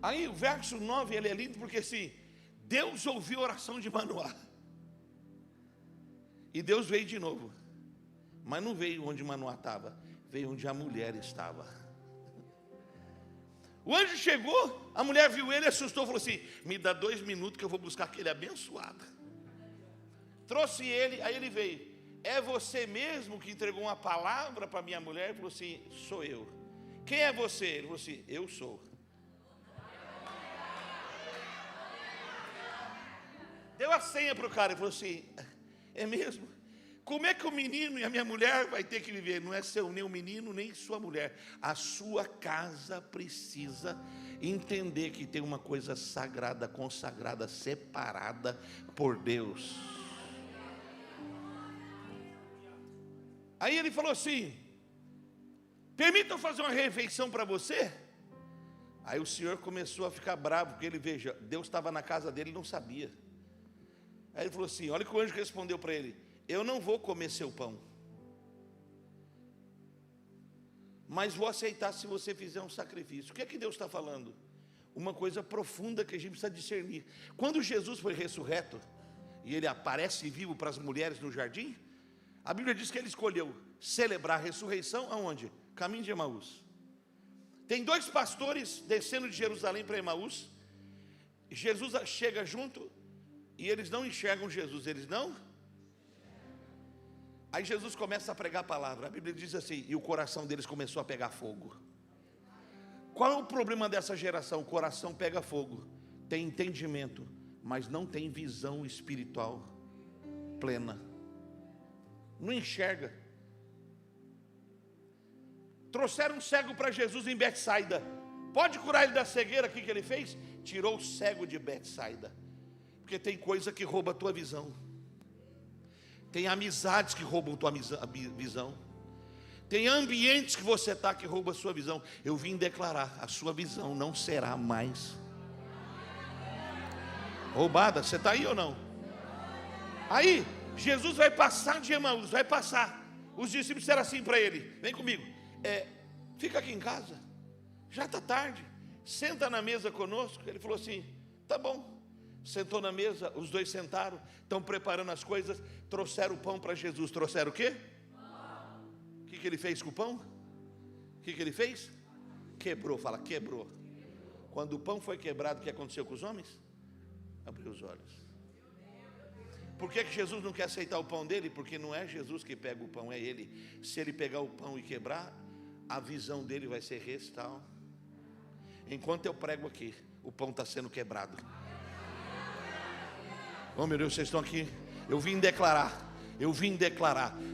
Aí o verso 9, ele é lindo porque assim, Deus ouviu a oração de Manoá, e Deus veio de novo, mas não veio onde Manoá estava, veio onde a mulher estava. O anjo chegou, a mulher viu ele, assustou, falou assim: me dá 2 minutos que eu vou buscar aquele abençoado. Trouxe ele, aí ele veio: é você mesmo que entregou uma palavra para minha mulher? Ele falou assim: sou eu. Quem é você? Ele falou assim: eu sou. Deu a senha para o cara, ele falou assim: é mesmo? Como é que o menino e a minha mulher vai ter que viver? Não é seu, nem o menino, nem sua mulher. A sua casa precisa entender que tem uma coisa sagrada, consagrada, separada por Deus. Aí ele falou assim: permita eu fazer uma refeição para você? Aí o Senhor começou a ficar bravo, porque ele, veja, Deus estava na casa dele e não sabia. Aí ele falou assim, olha o que o anjo respondeu para ele: eu não vou comer seu pão, mas vou aceitar se você fizer um sacrifício. O que é que Deus está falando? Uma coisa profunda que a gente precisa discernir. Quando Jesus foi ressurreto, e ele aparece vivo para as mulheres no jardim, a Bíblia diz que ele escolheu celebrar a ressurreição aonde? Caminho de Emaús. Tem 2 pastores descendo de Jerusalém para Emaús. Jesus chega junto e eles não enxergam Jesus, eles não. Aí Jesus começa a pregar a palavra. A Bíblia diz assim: e o coração deles começou a pegar fogo. Qual é o problema dessa geração? O coração pega fogo, tem entendimento, mas não tem visão espiritual plena, não enxerga. Trouxeram um cego para Jesus em Betsaida. Pode curar ele da cegueira? O que ele fez? Tirou o cego de Betsaida. Porque tem coisa que rouba a tua visão. Tem amizades que roubam a tua visão. Tem ambientes que você está que roubam a sua visão. Eu vim declarar: a sua visão não será mais roubada. Você está aí ou não? Aí Jesus vai passar de Emaús, vai passar. Os discípulos disseram assim para ele: vem comigo, fica aqui em casa, já está tarde, senta na mesa conosco. Ele falou assim: tá bom. Sentou na mesa, os 2 sentaram, estão preparando as coisas, trouxeram o pão para Jesus. Trouxeram o quê? O que ele fez com o pão? O que ele fez? Quebrou, fala, quebrou. Quando o pão foi quebrado, o que aconteceu com os homens? Abriu os olhos. Por que Jesus não quer aceitar o pão dele? Porque não é Jesus que pega o pão, é ele. Se ele pegar o pão e quebrar, a visão dele vai ser restaurada. Enquanto eu prego aqui, o pão está sendo quebrado. Oh meu Deus, vocês estão aqui? Eu vim declarar,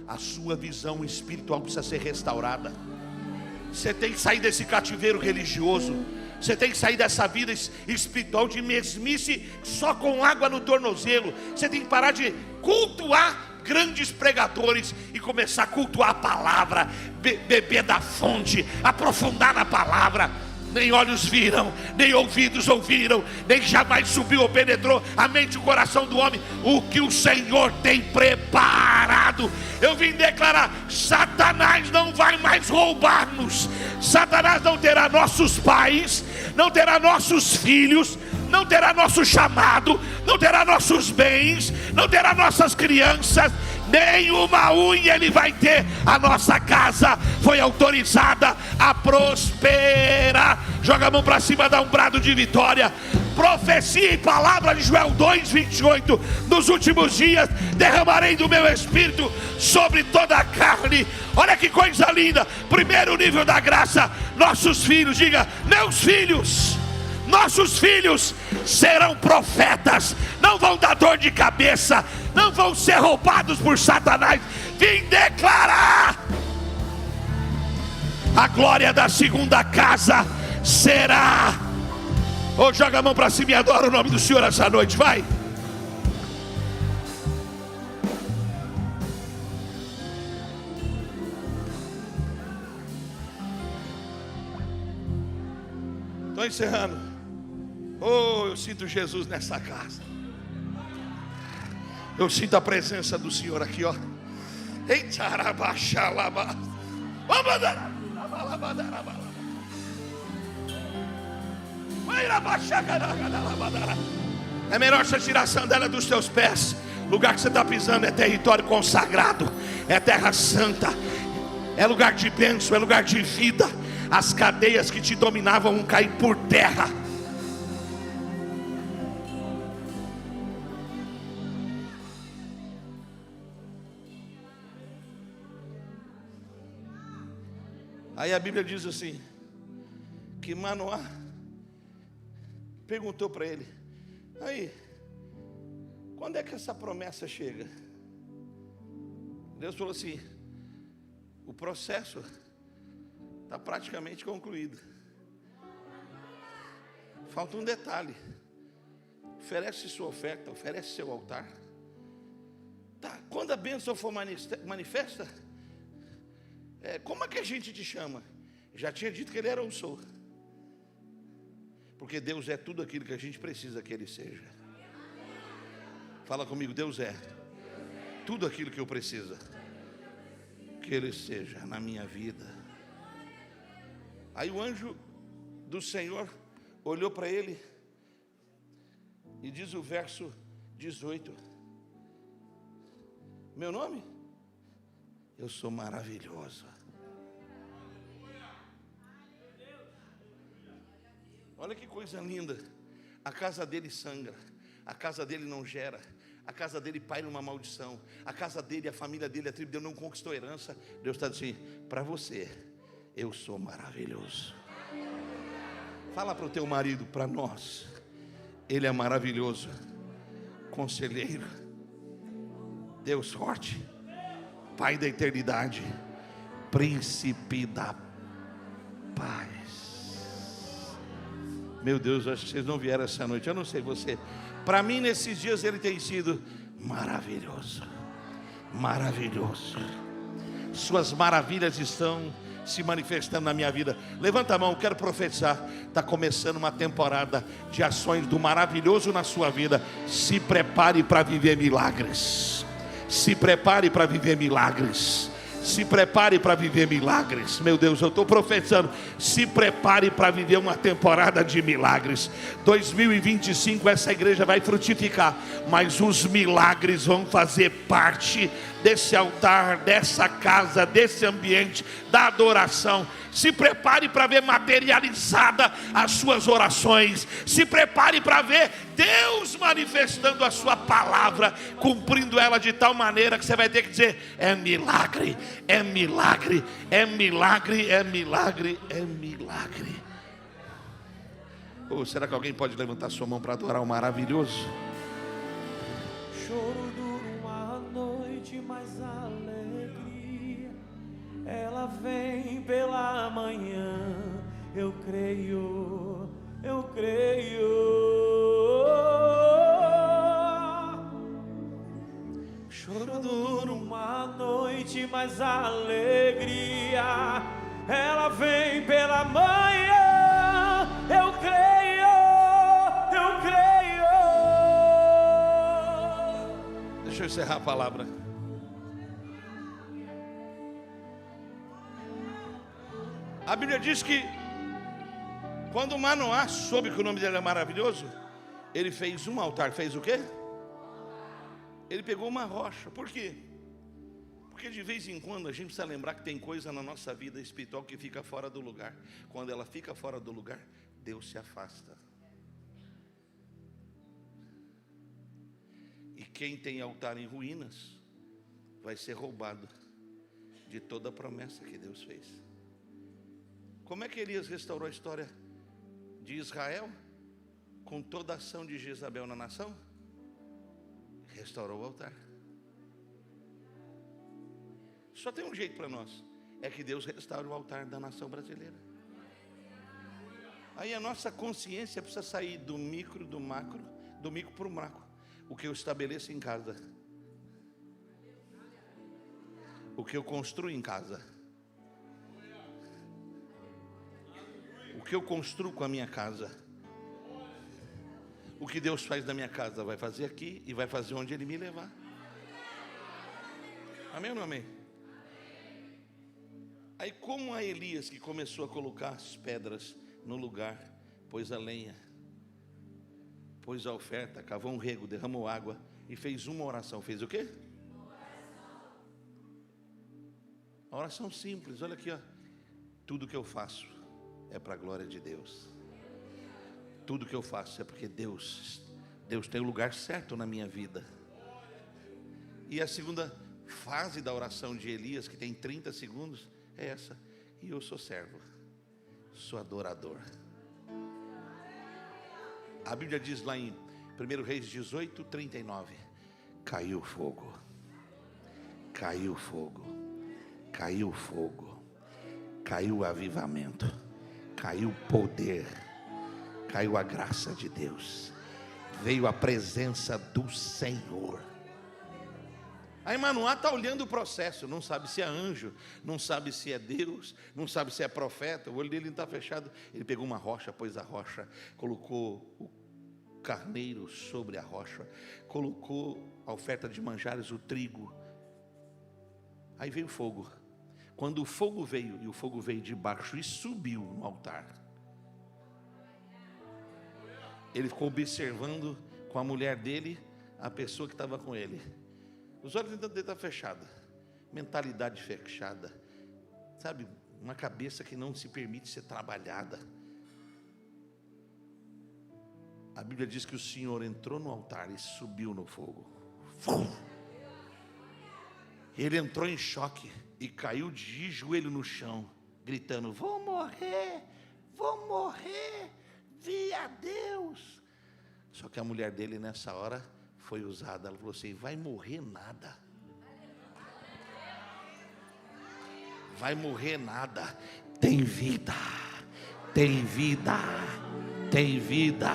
a sua visão espiritual precisa ser restaurada. Você tem que sair desse cativeiro religioso. Você tem que sair dessa vida espiritual de mesmice só com água no tornozelo. Você tem que parar de cultuar grandes pregadores e começar a cultuar a palavra, beber da fonte, aprofundar na palavra. Nem olhos viram, nem ouvidos ouviram, nem jamais subiu ou penetrou a mente e o coração do homem o que o Senhor tem preparado. Eu vim declarar: Satanás não vai mais roubar-nos. Satanás não terá nossos pais, não terá nossos filhos, não terá nosso chamado, não terá nossos bens, não terá nossas crianças. Nenhuma unha ele vai ter. A nossa casa foi autorizada a prosperar. Joga a mão para cima, dá um brado de vitória. Profecia e palavra de Joel 2:28. Nos últimos dias derramarei do meu espírito sobre toda a carne. Olha que coisa linda. Primeiro nível da graça. Nossos filhos, diga, meus filhos, nossos filhos serão profetas. Não vão dar dor de cabeça, não vão ser roubados por Satanás. Vim declarar: a glória da segunda casa será. Oh, joga a mão para cima e adora o nome do Senhor essa noite, vai. Estou encerrando. Oh, eu sinto Jesus nessa casa. Eu sinto a presença do Senhor aqui, ó. Eita, arabaxalaba. É melhor você tirar a sandália dos seus pés. O lugar que você está pisando é território consagrado, é terra santa, é lugar de bênção, é lugar de vida. As cadeias que te dominavam vão cair por terra. Aí a Bíblia diz assim, que Manoá perguntou para ele: aí, quando é que essa promessa chega? Deus falou assim: o processo está praticamente concluído. Falta um detalhe. Oferece sua oferta, oferece seu altar. Tá, quando a bênção for manifesta, como é que a gente te chama? Já tinha dito que ele era o sou. Porque Deus é tudo aquilo que a gente precisa que Ele seja. Fala comigo, Deus é tudo aquilo que eu preciso que Ele seja na minha vida. Aí o anjo do Senhor olhou para ele e diz o verso 18: meu nome? Eu sou maravilhoso. Olha que coisa linda. A casa dele sangra, a casa dele não gera, a casa dele paira uma maldição, a casa dele, a família dele, a tribo dele não conquistou herança. Deus está dizendo: para você, eu sou maravilhoso. Fala para o teu marido: para nós, Ele é maravilhoso. Conselheiro, Deus forte, Pai da eternidade, Príncipe da paz. Meu Deus, acho que vocês não vieram essa noite. Eu não sei você. Para mim, nesses dias, Ele tem sido maravilhoso. Maravilhoso. Suas maravilhas estão se manifestando na minha vida. Levanta a mão, quero profetizar. Está começando uma temporada de ações do maravilhoso na sua vida. Se prepare para viver milagres. Se prepare para viver milagres. Se prepare para viver milagres. Meu Deus, eu estou profetizando. Se prepare para viver uma temporada de milagres. 2025 essa igreja vai frutificar, mas os milagres vão fazer parte desse altar, dessa casa, desse ambiente da adoração. Se prepare para ver materializada as suas orações. Se prepare para ver Deus manifestando a sua palavra, cumprindo ela de tal maneira que você vai ter que dizer: é milagre, é milagre, é milagre, é milagre, é milagre. Ou será que alguém pode levantar sua mão para adorar o maravilhoso? Choro dura uma noite, mas a alegria ela vem pela manhã. Eu creio, eu creio. Choro dura uma noite, mas a alegria ela vem pela manhã. Eu creio, eu creio. Deixa eu encerrar a palavra. A Bíblia diz que quando Manoá soube que o nome dele era maravilhoso, ele fez um altar. Fez o quê? Ele pegou uma rocha. Por quê? Porque de vez em quando a gente precisa lembrar que tem coisa na nossa vida espiritual que fica fora do lugar. Quando ela fica fora do lugar, Deus se afasta. quem tem altar em ruínas vai ser roubado de toda a promessa que Deus fez. Como é que Elias restaurou a história de Israel com toda a ação de Jezabel na nação? Restaurou o altar. Só tem um jeito para nós, é que Deus restaure o altar da nação brasileira. Aí a nossa consciência precisa sair do micro, do macro, do micro para o macro. O que eu estabeleço em casa, o que eu construo em casa, o que eu construo com a minha casa, o que Deus faz na minha casa vai fazer aqui e vai fazer onde Ele me levar. Amém ou não amém? Aí como a Elias, que começou a colocar as pedras no lugar, pôs a lenha, pôs a oferta, cavou um rego, derramou água e fez uma oração. Fez o quê? Uma oração simples, olha aqui, ó. Tudo que eu faço é para a glória de Deus. Tudo que eu faço é porque Deus tem o lugar certo na minha vida. E a segunda fase da oração de Elias, que tem 30 segundos, é essa: e eu sou servo, sou adorador. A Bíblia diz lá em 1 Reis 18, 39: caiu fogo, caiu fogo, caiu fogo, caiu avivamento, caiu poder, caiu a graça de Deus, veio a presença do Senhor. Aí Manoá está olhando o processo, não sabe se é anjo, não sabe se é Deus, não sabe se é profeta, o olho dele não está fechado. Ele pegou uma rocha, pôs a rocha, colocou o carneiro sobre a rocha, colocou a oferta de manjares, o trigo. Aí veio o fogo. Quando o fogo veio, e o fogo veio de baixo e subiu no altar, ele ficou observando com a mulher dele, a pessoa que estava com ele. Os olhos dele estavam fechados, mentalidade fechada, sabe, uma cabeça que não se permite ser trabalhada. A Bíblia diz que o Senhor entrou no altar e subiu no fogo. Ele entrou em choque e caiu de joelho no chão, gritando: vou morrer, vi a Deus. Só que a mulher dele nessa hora foi usada. Ela falou assim: vai morrer nada, vai morrer nada, tem vida, tem vida, tem vida,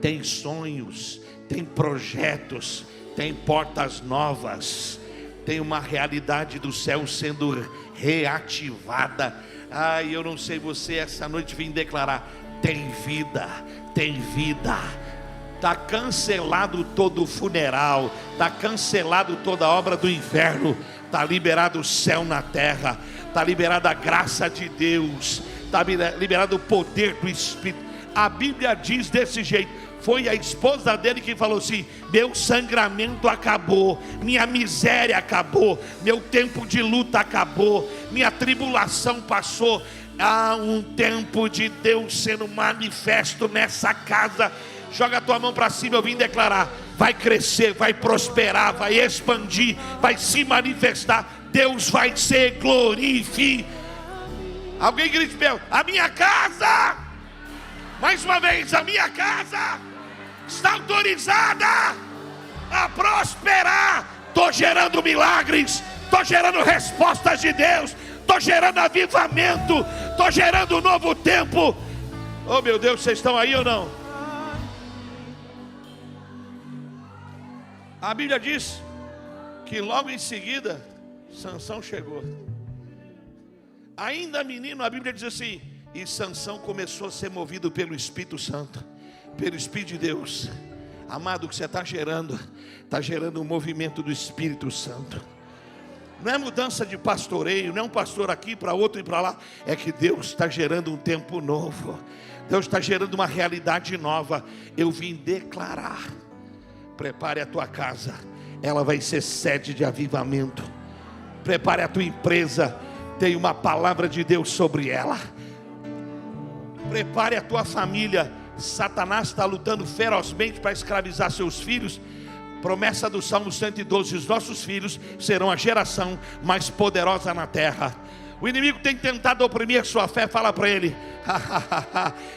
tem sonhos, tem projetos, tem portas novas, tem uma realidade do céu sendo reativada. Ai, eu não sei você, essa noite vim declarar: tem vida, tem vida. Está cancelado todo o funeral, está cancelado toda a obra do inferno, está liberado o céu na terra, está liberada a graça de Deus, está liberado o poder do Espírito. A Bíblia diz desse jeito: foi a esposa dele que falou assim: meu sangramento acabou, minha miséria acabou, meu tempo de luta acabou, minha tribulação passou. Há um tempo de Deus sendo manifesto nessa casa. Joga a tua mão para cima, eu vim declarar: vai crescer, vai prosperar, vai expandir, vai se manifestar. Deus vai ser glorificado. Alguém grite bem: a minha casa, mais uma vez, a minha casa está autorizada a prosperar. Estou gerando milagres, estou gerando respostas de Deus, estou gerando avivamento, estou gerando um novo tempo. Oh meu Deus, vocês estão aí ou não? A Bíblia diz que logo em seguida Sansão chegou. Ainda menino, a Bíblia diz assim: e Sansão começou a ser movido pelo Espírito Santo, pelo Espírito de Deus. Amado, o que você está gerando um movimento do Espírito Santo. Não é mudança de pastoreio, não é um pastor aqui para outro e para lá. É que Deus está gerando um tempo novo, Deus está gerando uma realidade nova. Eu vim declarar: prepare a tua casa, ela vai ser sede de avivamento. Prepare a tua empresa, tem uma palavra de Deus sobre ela. Prepare a tua família. Satanás está lutando ferozmente para escravizar seus filhos, Promessa do Salmo 112: os nossos filhos serão a geração mais poderosa na terra. O inimigo tem tentado oprimir a sua fé. Fala para ele: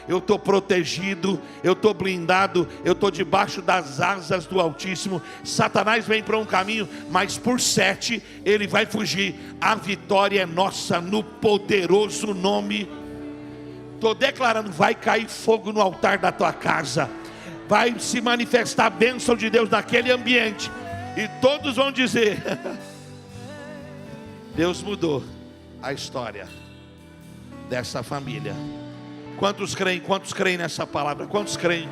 eu estou protegido, eu estou blindado, eu estou debaixo das asas do Altíssimo. Satanás vem para um caminho, mas por 7 ele vai fugir. A vitória é nossa no poderoso nome. Estou declarando: vai cair fogo no altar da tua casa, vai se manifestar a bênção de Deus naquele ambiente, e todos vão dizer: Deus mudou a história dessa família. Quantos creem? Quantos creem nessa palavra? Quantos creem?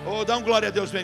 Oh, dá um glória a Deus bem.